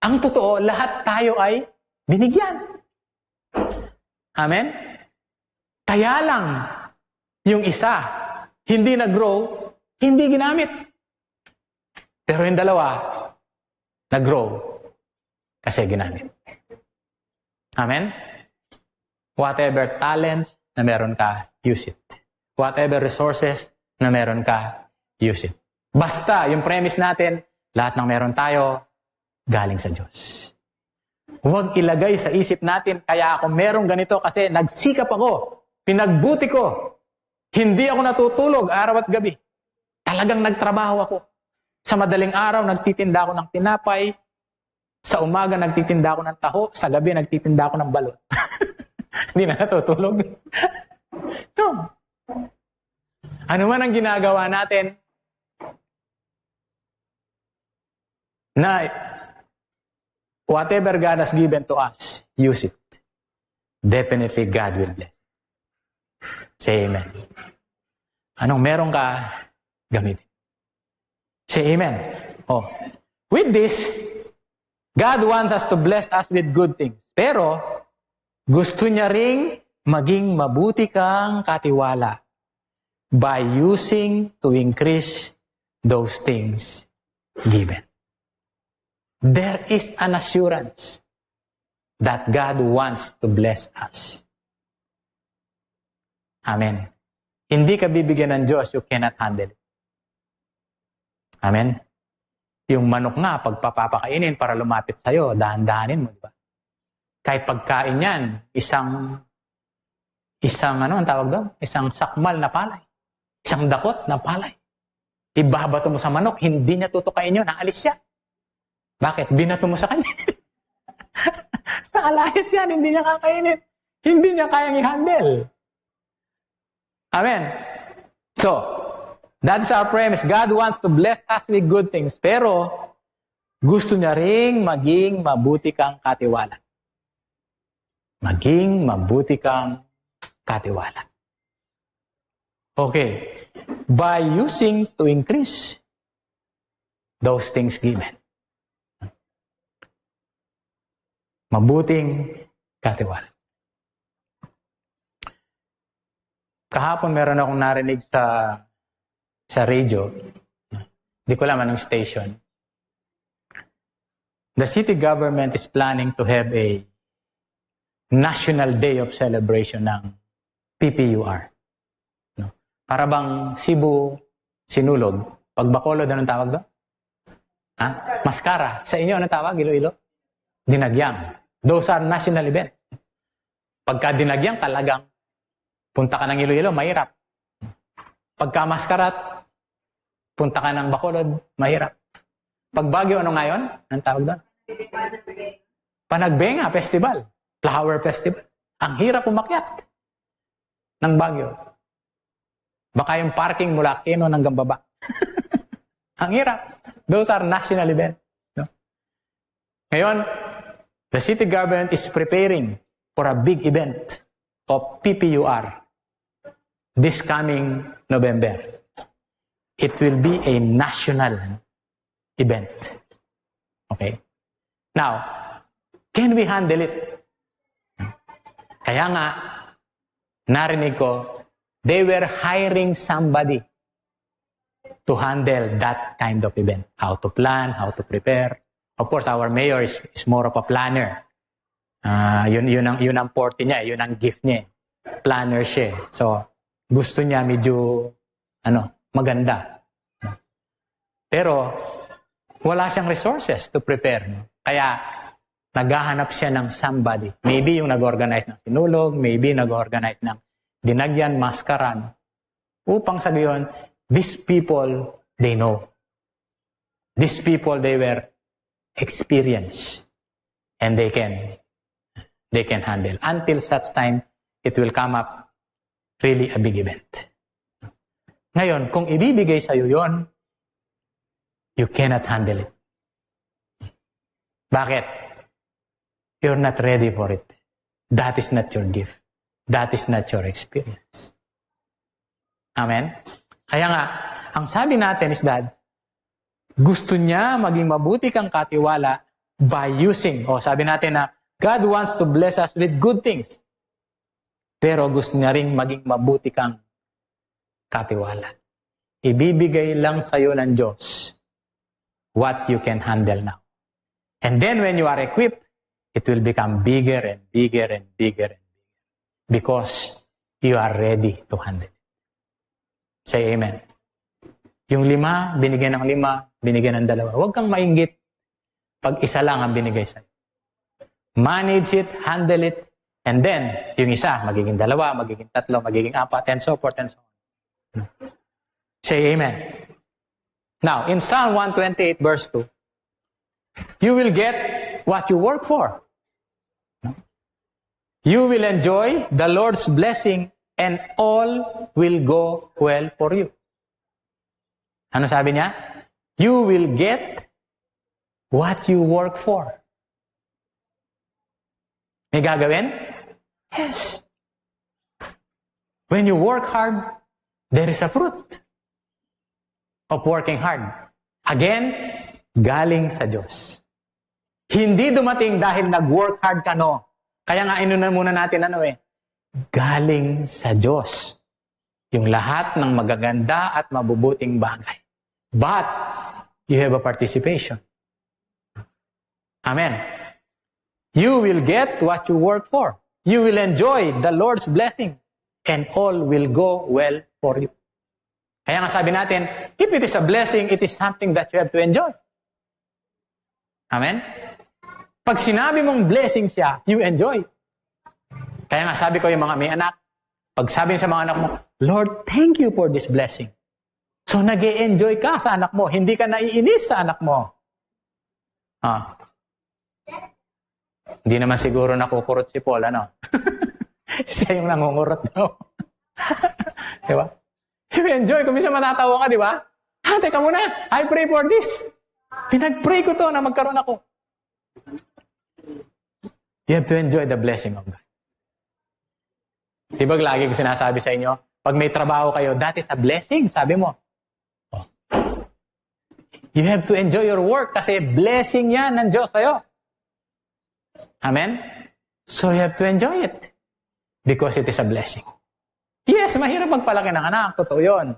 Ang totoo, lahat tayo ay binigyan. Amen? Kaya lang, yung isa, hindi nag-grow, hindi ginamit. Pero yung 2, nag-grow kasi ginamit. Amen? Whatever talents na meron ka, use it. Whatever resources na meron ka, use it. Basta, yung premise natin, lahat ng meron tayo, galing sa Diyos. Huwag ilagay sa isip natin, kaya ako merong ganito kasi nagsikap ako, pinagbuti ko, hindi ako natutulog araw at gabi. Talagang nagtrabaho ako. Sa madaling araw, nagtitinda ako ng tinapay. Sa umaga, nagtitinda ako ng taho. Sa gabi, nagtitinda ako ng balot. Hindi na natutulog. No. Ano man ang ginagawa natin na whatever God has given to us, use it. Definitely God will bless. Say amen. Anong meron ka, gamitin. Say amen. Oh. With this, God wants us to bless us with good things. Pero, gusto niya ring maging mabuti kang katiwala by using to increase those things given. There is an assurance that God wants to bless us. Amen. Hindi ka bibigyan ng Diyos, you cannot handle it. Amen. Yung manok nga, pagpapakainin para lumapit sa'yo, dahan-dahanin mo, di ba? Kahit pagkain yan, isang ano ang tawag doon? Isang sakmal na palay. Isang dakot na palay. Ibabato mo sa manok, hindi niya tutukain yun, naalis siya. Bakit? Binato mo sa kanya. Naalayas yan, hindi niya kakainin. Hindi niya kayang i-handle. Amen. So, that's our premise. God wants to bless us with good things. Pero, gusto niya ring maging mabuti kang katiwala. Maging mabuti kang katiwala. Okay. By using to increase those things given. Mabuting katiwala. Kahapon meron akong narinig sa radio. Hindi ko alam anong station. The city government is planning to have a National Day of Celebration ng PPUR. No? Para bang Cebu Sinulog. Pag Bacolod, anong tawag doon? Mascara. Sa inyo, anong tawag? Iloilo? Dinagyang. Those are national event. Pagka dinagyang, talagang punta ka ng Iloilo, mahirap. Pagka maskarat, punta ka ng Bacolod, mahirap. Pag Baguio, ano ngayon? Anong tawag doon? Panagbenga Festival. Flower Festival. Ang hirap umakyat ng Baguio. Baka yung parking mula Quezon hanggang baba. Ang hirap. Those are national event. No? Ngayon, the city government is preparing for a big event of PPUR this coming November. It will be a national event. Okay? Now, can we handle it? Kaya nga, narinig ko, they were hiring somebody to handle that kind of event. How to plan, how to prepare. Of course, our mayor is more of a planner. Yun ang forte niya, yun ang gift niya. Planner siya. So, gusto niya medyo maganda. Pero wala siyang resources to prepare. Kaya naghahanap siya ng somebody. Maybe yung nag-organize ng sinulog, maybe nag-organize ng dinagyan, maskaran. Upang sa gayon, these people, they know. These people, they were experienced. And they can handle. Until such time, it will come up really a big event. Ngayon, kung ibibigay sa'yo yon, you cannot handle it. Bakit? You're not ready for it. That is not your gift. That is not your experience. Amen? Kaya nga, ang sabi natin is that gusto niya maging mabuti kang katiwala by using, sabi natin na God wants to bless us with good things. Pero gusto niya rin maging mabuti kang katiwala. Ibibigay lang sa'yo ng Diyos what you can handle now. And then when you are equipped, it will become bigger and bigger and bigger and bigger because you are ready to handle it. Say amen. Yung 5, binigyan ng 5, binigyan ng 2. Huwag kang mainggit pag isa lang ang binigay sa'yo. Manage it, handle it, and then, yung isa, magiging 2, magiging 3, magiging 4, and so forth and so on. Say amen. Now, in Psalm 128 verse 2, you will get what you work for. You will enjoy the Lord's blessing and all will go well for you. Ano sabi niya? You will get what you work for. May gagawin? Yes. When you work hard, there is a fruit of working hard. Again, galing sa Diyos. Hindi dumating dahil nag-work hard ka, no. Kaya nga inunan muna natin galing sa Diyos. Yung lahat ng magaganda at mabubuting bagay. But, you have a participation. Amen. You will get what you work for. You will enjoy the Lord's blessing. And all will go well for you. Kaya nga sabi natin, if it is a blessing, it is something that you have to enjoy. Amen? Pag sinabi mong blessing siya, you enjoy. Kaya nga sabi ko yung mga may anak, pag sabi sa mga anak mo, Lord, thank you for this blessing. So nag-e-enjoy ka sa anak mo, hindi ka naiinis sa anak mo. Hindi naman siguro nakukurot si Paul, ano? Siya yung nangungurot daw. Diba? You enjoy, kung minsan matatawa ka, di ba? Teka muna, I pray for this. Pinag-pray ko to na magkaroon ako. You have to enjoy the blessing of God. Diba lagi ko sinasabi sa inyo, pag may trabaho kayo, that is a blessing, sabi mo. You have to enjoy your work kasi blessing yan ng Diyos sa'yo. Amen? So you have to enjoy it because it is a blessing. Yes, mahirap magpalaki ng anak. Totoo yun.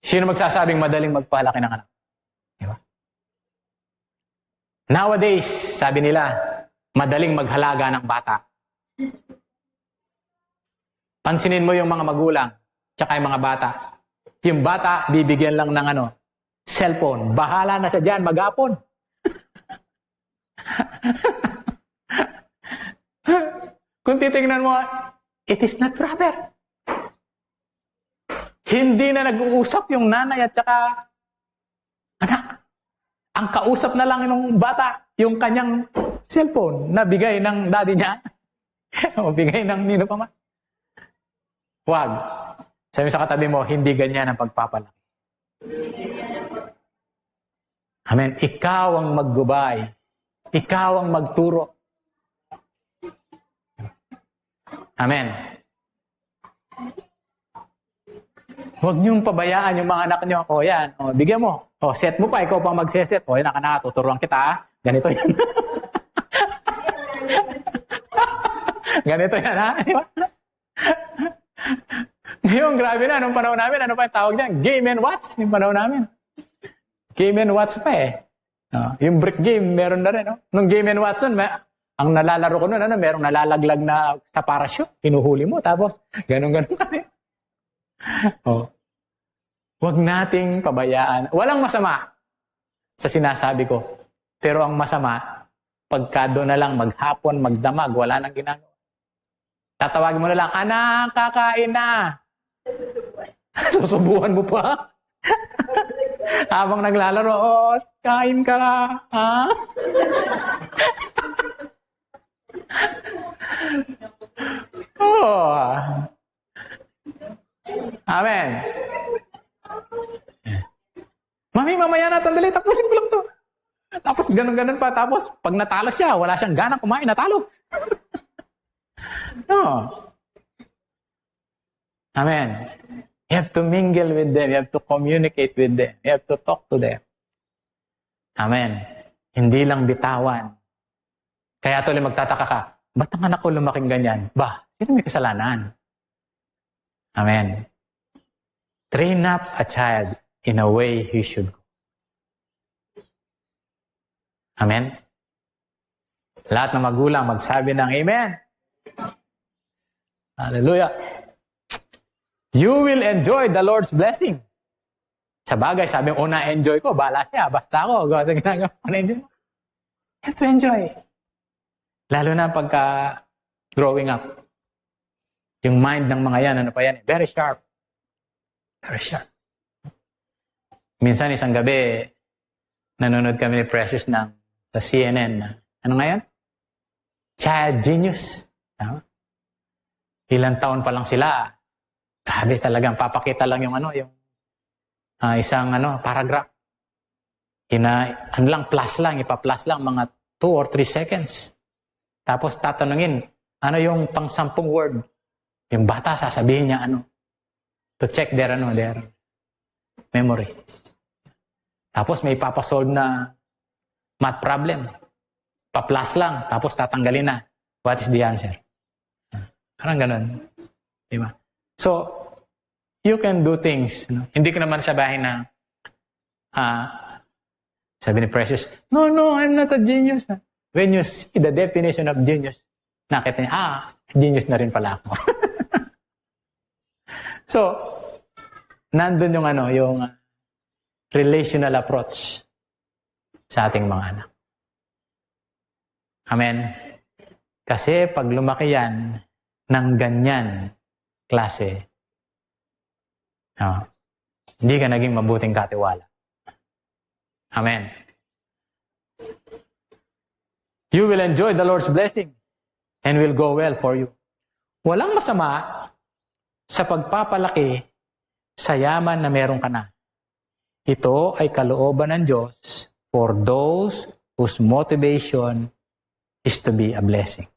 Sino magsasabing madaling magpalaki ng anak? Diba? Nowadays, sabi nila, madaling maghalaga ng bata. Pansinin mo yung mga magulang, tsaka yung mga bata. Yung bata, bibigyan lang ng cellphone. Bahala na sa dyan, maghapon. Kung titingnan mo, it is not proper. Hindi na nag-uusap yung nanay at saka anak. Ang kausap na lang ng bata, yung kanyang cellphone na bigay ng daddy niya. O bigay ng nino pa man. Huwag. Sabi sa katabi mo, hindi ganyan ang pagpapalaki. Amen. Ikaw ang maggubay. Ikaw ang magturo. Amen. Huwag niyong pabayaan yung mga anak niyo. O yan, bigyan mo. O set mo pa, ikaw pa magseset. O yan, tuturuan kita. Ganito yan. Ganito yan, ha? Ngayon, grabe na. Nung panahon namin, ano pa yung tawag niyan? Game and watch. Yung panahon namin. Game and watch pa eh. Yung brick game, meron na rin. Nung game and watch nun, ang nalalaro ko nun, merong nalalaglag na sa parachute. Hinuhuli mo. Tapos, ganun-ganun ka rin. Huwag nating pabayaan. Walang masama sa sinasabi ko. Pero ang masama, pagka doon na lang maghapon, magdamag, wala nang ginagawa. Tatawagin mo na lang, anak, kakain na. Susubuhan mo pa. Habang naglalaro, kain ka na. Ha? Amen. Mami, mamaya na, tandali, tapusin ko lang to. Tapos ganun-ganun pa. Tapos pag natalo siya, wala siyang gana kumain, natalo. No. Amen. You have to mingle with them. You have to communicate with them. You have to talk to them. Amen. Hindi lang bitawan. Kaya tuloy magtataka ka, ba't ang anak ko lumaking ganyan? Sino may kasalanan? Amen. Train up a child in a way he should go. Amen? Lahat ng magulang magsabi ng Amen. Hallelujah. You will enjoy the Lord's blessing. Sa bagay, sabi ko, na-enjoy ko, bala siya, basta ako, gawa sa ginagawa ko, na-enjoy. You have to enjoy. Lalo na pagka growing up. Yung mind ng mga yan, ano pa yan, very sharp. Very sharp. Minsan, isang gabi, nanonood kami ni Precious sa CNN. Ano nga yan? Child genius. Tama? Ilang taon pa lang sila. Grabe talagang, papakita lang yung isang paragraph. Plus lang, ipa-plus lang, mga 2 or 3 seconds. Tapos tatanungin, ano yung pang-10 word? Yung bata, sasabihin niya to check their memory. Tapos may ipapasolve na math problem. Pa-plus lang, tapos tatanggalin na. What is the answer? Parang ganun. Diba? So, you can do things. No? Hindi ko naman sabihin na, sabi ni Precious, no, I'm not a genius. When you see the definition of genius, nakita niya, genius na rin pala ako. So, nandun yung relational approach sa ating mga anak. Amen. Kasi pag lumaki yan ng ganyan klase, hindi ka naging mabuting katiwala. Amen. You will enjoy the Lord's blessing and will go well for you. Walang masama sa pagpapalaki sa yaman na meron ka na. Ito ay kalooban ng Diyos for those whose motivation is to be a blessing.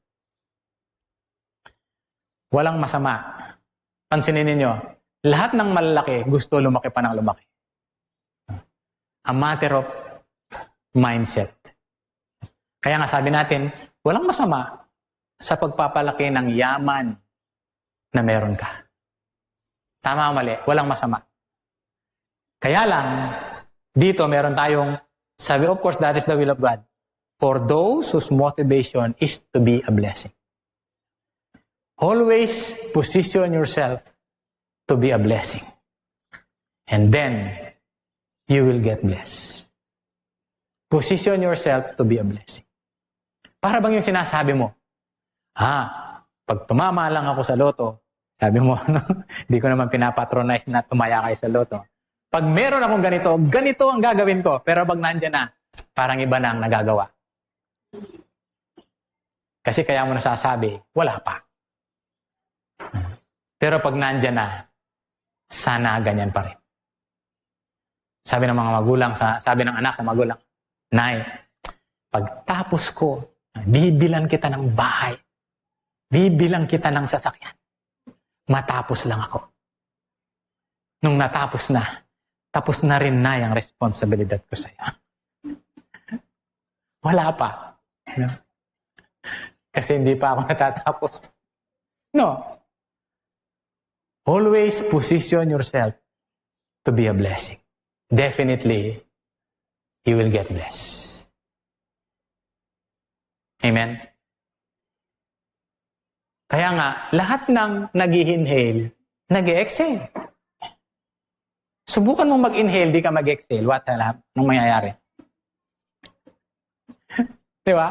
Walang masama. Pansinin ninyo, lahat ng malalaki gusto lumaki pa ng lumaki. A matter of mindset. Kaya nga sabi natin, walang masama sa pagpapalaki ng yaman na meron ka. Tama o mali? Walang masama. Kaya lang, dito meron tayong, sabi, of course, that is the will of God. For those whose motivation is to be a blessing. Always position yourself to be a blessing. And then, you will get blessed. Position yourself to be a blessing. Para bang yung sinasabi mo, pag tumama lang ako sa loto, sabi mo, hindi ko naman pinapatronize na tumaya kayo sa loto. Pag meron akong ganito ang gagawin ko. Pero pag nandyan na, parang iba na ang nagagawa. Kasi kaya mo nasasabi, wala pa. Pero pag nandyan na, sana ganyan pa rin. Sabi ng mga magulang, sabi ng anak sa magulang, Nay, pagtapos ko, bibilan kita ng bahay. Bibilang kita ng sasakyan. Matapos lang ako. Nung natapos na, tapos na rin na yung responsibilidad ko sa'yo. Wala pa. No? Kasi hindi pa ako natatapos. No. Always position yourself to be a blessing. Definitely, you will get blessed. Amen? Kaya nga, lahat ng nag-inhale, nag-exhale. Subukan mong mag-inhale, di ka mag-exhale. Anong mangyayari? Di ba?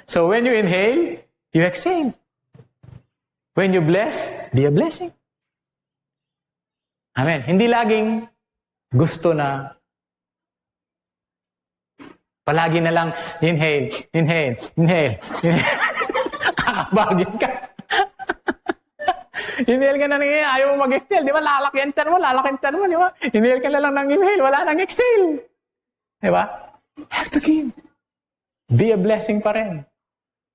So when you inhale, you exhale. When you bless, be a blessing. Amen. Hindi laging gusto na palagi na lang inhale, inhale, inhale, inhale. Kakabagin ka. Inhale ka na ng inhale, ayaw mo mag-exhale. Di ba? Lalaki ang tiyan mo, di ba? Inhale ka na lang ng inhale, wala nang exhale. Di ba? Have to give. Be a blessing pa rin.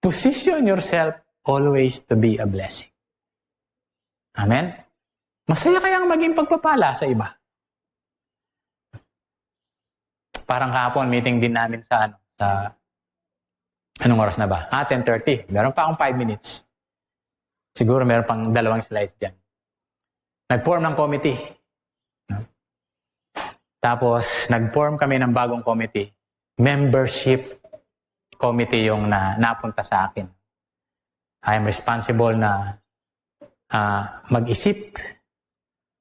Position yourself always to be a blessing. Amen? Masaya kayang maging pagpapala sa iba. Parang kahapon, meeting din namin sa anong oras na ba? 10:30. Meron pa akong 5 minutes. Siguro meron pang 2 slides dyan. Nag-form ng committee. Tapos, nag-form kami ng bagong committee. Membership committee yung napunta sa akin. I am responsible na mag-isip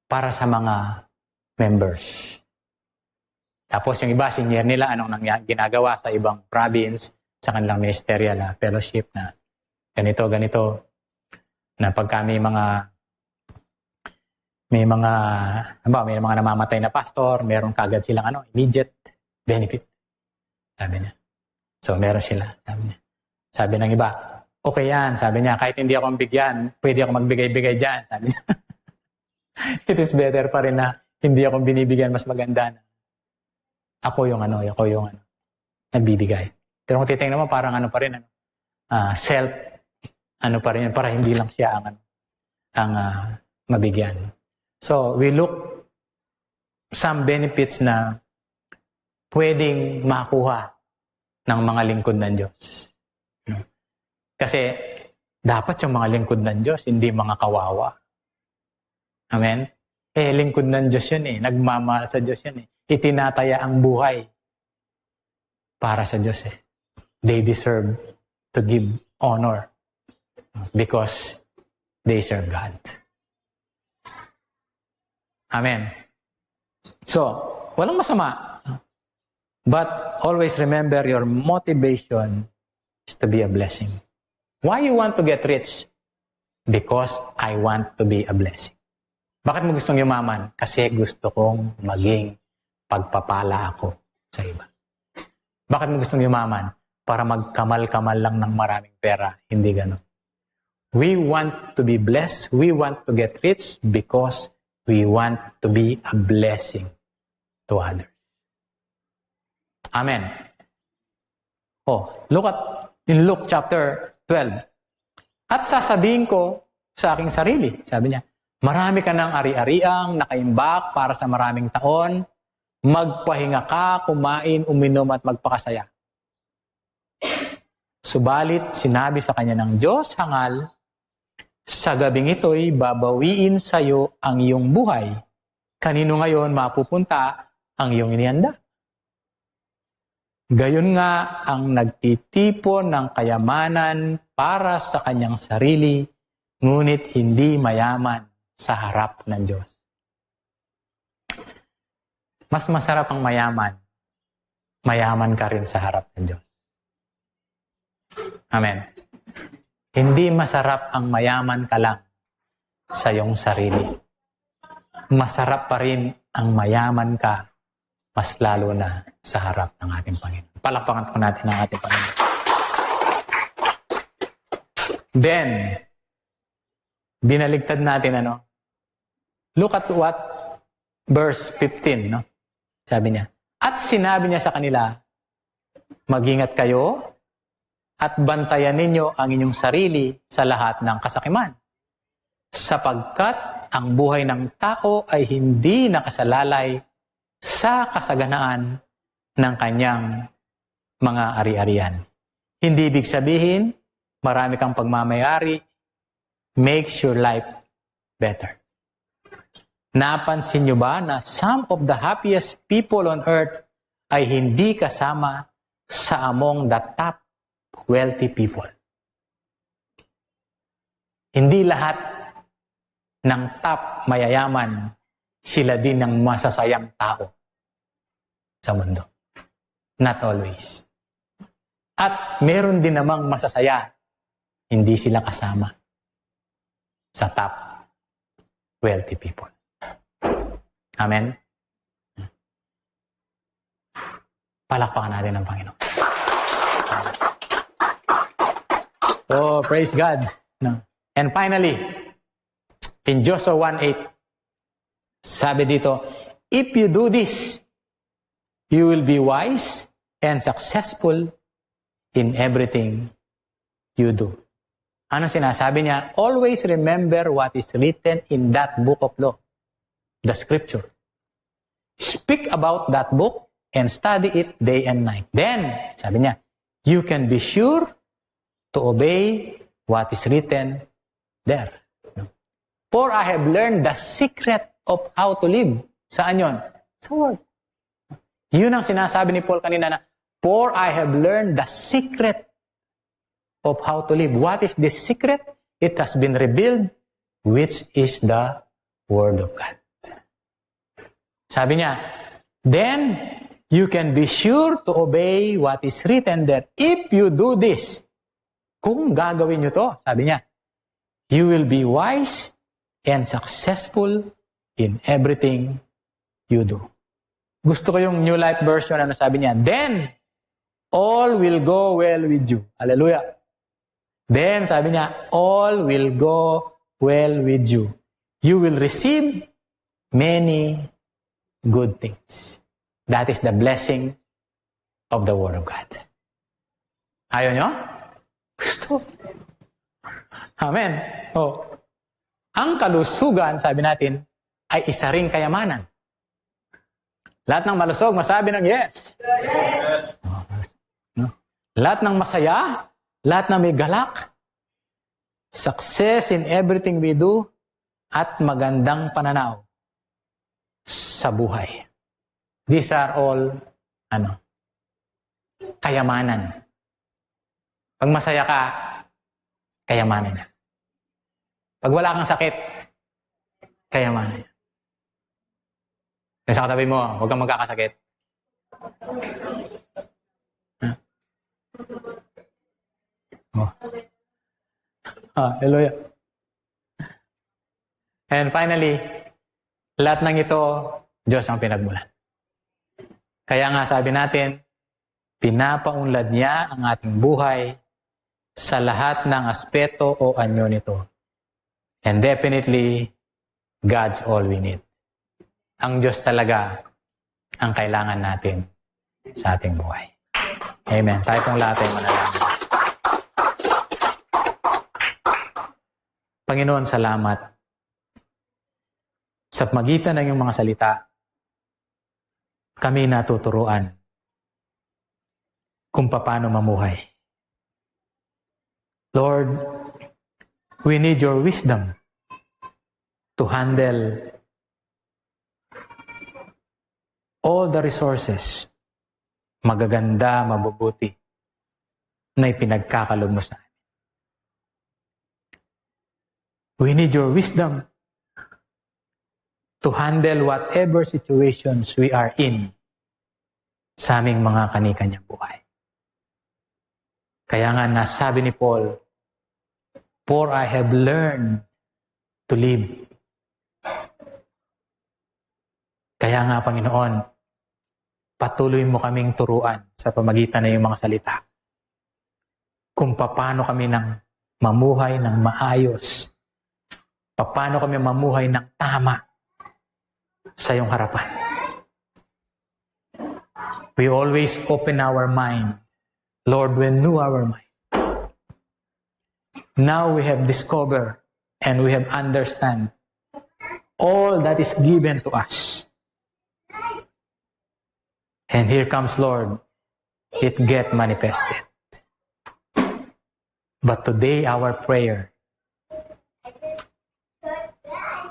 para sa mga members. Tapos yung iba, senior nila, anong ginagawa sa ibang province, sa kanilang ministerial fellowship na ganito, na pagka may mga namamatay na pastor, meron kagad silang immediate benefit. Sabi niya. So, meron sila. Sabi ng iba, okay yan. Sabi niya, kahit hindi ako bigyan, pwede ako magbigay-bigay dyan. Sabi niya. It is better pa rin na hindi ako binibigyan, mas maganda na ako yung nagbibigay. Pero kung titingnan mo, parang pa rin, self, pa rin, para hindi lang siya ang mabigyan. So, we look some benefits na pwedeng makuha ng mga lingkod ng Diyos. Kasi, dapat yung mga lingkod ng Diyos, hindi mga kawawa. Amen? Lingkod ng Diyos yun Nagmamahal sa Diyos yun Itinataya ang buhay para sa Diyos They deserve to give honor because they serve God. Amen. So, walang masama. But always remember your motivation is to be a blessing. Why you want to get rich? Because I want to be a blessing. Bakit mo gustong yumaman? Kasi gusto kong maging pagpapala ako sa iba. Bakit mo gustong yumaman? Para magkamal-kamal lang ng maraming pera. Hindi ganun. We want to be blessed. We want to get rich because we want to be a blessing to others. Amen. Look at in Luke chapter 12. At sasabihin ko sa aking sarili, sabi niya, marami ka ng ari-ariang nakaimbak para sa maraming taon, magpahinga ka, kumain, uminom at magpakasaya. Subalit, sinabi sa kanya ng Diyos, hangal, sa gabing ito'y babawiin sa iyo ang iyong buhay. Kanino ngayon mapupunta ang iyong inihanda? Gayon nga ang nagtitipon ng kayamanan para sa kanyang sarili, ngunit hindi mayaman sa harap ng Diyos. Mas masarap ang mayaman. Mayaman ka rin sa harap ng Diyos. Amen. Hindi masarap ang mayaman ka lang sa iyong sarili. Masarap pa rin ang mayaman ka mas lalo na sa harap ng ating Panginoon. Palakpakan po natin ang ating Panginoon. Then, binaligtad natin look at what verse 15, Sabi niya, at sinabi niya sa kanila, mag-ingat kayo at bantayan ninyo ang inyong sarili sa lahat ng kasakiman. Sapagkat ang buhay ng tao ay hindi nakasalalay sa kasaganaan ng kanyang mga ari-arian. Hindi ibig sabihin, marami kang pagmamayari, makes your life better. Napansin nyo ba na some of the happiest people on earth ay hindi kasama sa among the top wealthy people? Hindi lahat ng top mayayaman sila din ng masasayang tao sa mundo. Not always. At meron din namang masasaya, hindi sila kasama sa top wealthy people. Amen? Palakpakan natin ang Panginoon. Oh, praise God. And finally, in Joshua 1:8, sabi dito, if you do this, you will be wise and successful in everything you do. Ano sinasabi niya? Always remember what is written in that book of law, the scripture. Speak about that book and study it day and night. Then, sabi niya, you can be sure to obey what is written there. For I have learned the secret of how to live. Saan yun? Sa Word. Yun ang sinasabi ni Paul kanina na For I have learned the secret of how to live. What is this secret? It has been revealed, which is the Word of God. Sabi niya, then you can be sure to obey what is written there. If you do this, kung gagawin nyo to, sabi niya, you will be wise and successful in everything you do. Gusto ko yung New Life Version, ano sabi niya, then all will go well with you. Hallelujah. Then, sabi niya, all will go well with you. You will receive many good things. That is the blessing of the Word of God. Ayaw nyo? Gusto. Amen. Oh. Ang kalusugan, sabi natin, ay isa ring kayamanan. Lahat ng malusog, masabi ng yes. Yes. No? Lahat ng masaya, lahat ng may galak, success in everything we do, at magandang pananaw sa buhay. These are all, kayamanan. Pag masaya ka, kayamanan yan. Pag wala kang sakit, kayamanan yan. Sa katabi mo, huwag kang magkakasakit. Oh. Hallelujah. And finally, lahat ng ito, Diyos ang pinagmulan. Kaya nga sabi natin, pinapaunlad niya ang ating buhay sa lahat ng aspeto o anyo nito. And definitely, God's all we need. Ang Diyos talaga ang kailangan natin sa ating buhay. Amen. Tayo pong lahat ay manalangin. Panginoon, salamat sa pagitan ng iyong mga salita. Kami natuturuan kung paano mamuhay. Lord, we need your wisdom to handle all the resources, magaganda, mabubuti, na ipinagkakaloob mo sa amin. We need your wisdom to handle whatever situations we are in sa aming mga kanikanyang buhay. Kaya nga nasabi ni Paul, for I have learned to live. Kaya nga, Panginoon, patuloy mo kaming turuan sa pamagitan ng iyong mga salita kung paano kami mamuhay ng maayos, paano kami mamuhay ng tama sa iyong harapan. We always open our mind. Lord, renew our mind. Now we have discovered and we have understand all that is given to us. And here comes, Lord, it get manifested. But today, our prayer,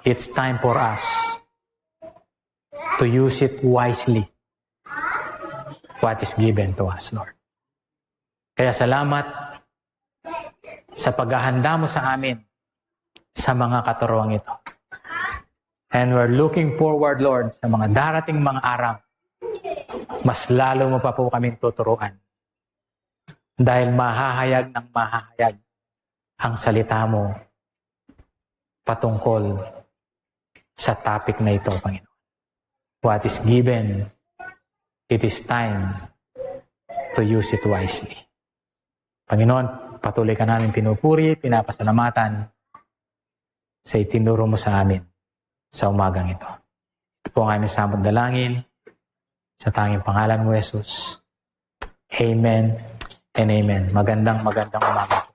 it's time for us to use it wisely, what is given to us, Lord. Kaya salamat sa paghahanda mo sa amin sa mga katuruang ito. And we're looking forward, Lord, sa mga darating mga araw. Mas lalo mo pa po kaming tuturuan. Dahil mahahayag ng mahahayag ang salita mo patungkol sa topic na ito, Panginoon. What is given, it is time to use it wisely. Panginoon, patuloy ka namin pinupuri, pinapasalamatan sa itinuro mo sa amin sa umagang ito. Ito po ang aming samot dalangin sa tanging pangalan mo, Jesus. Amen and amen. Magandang umaga.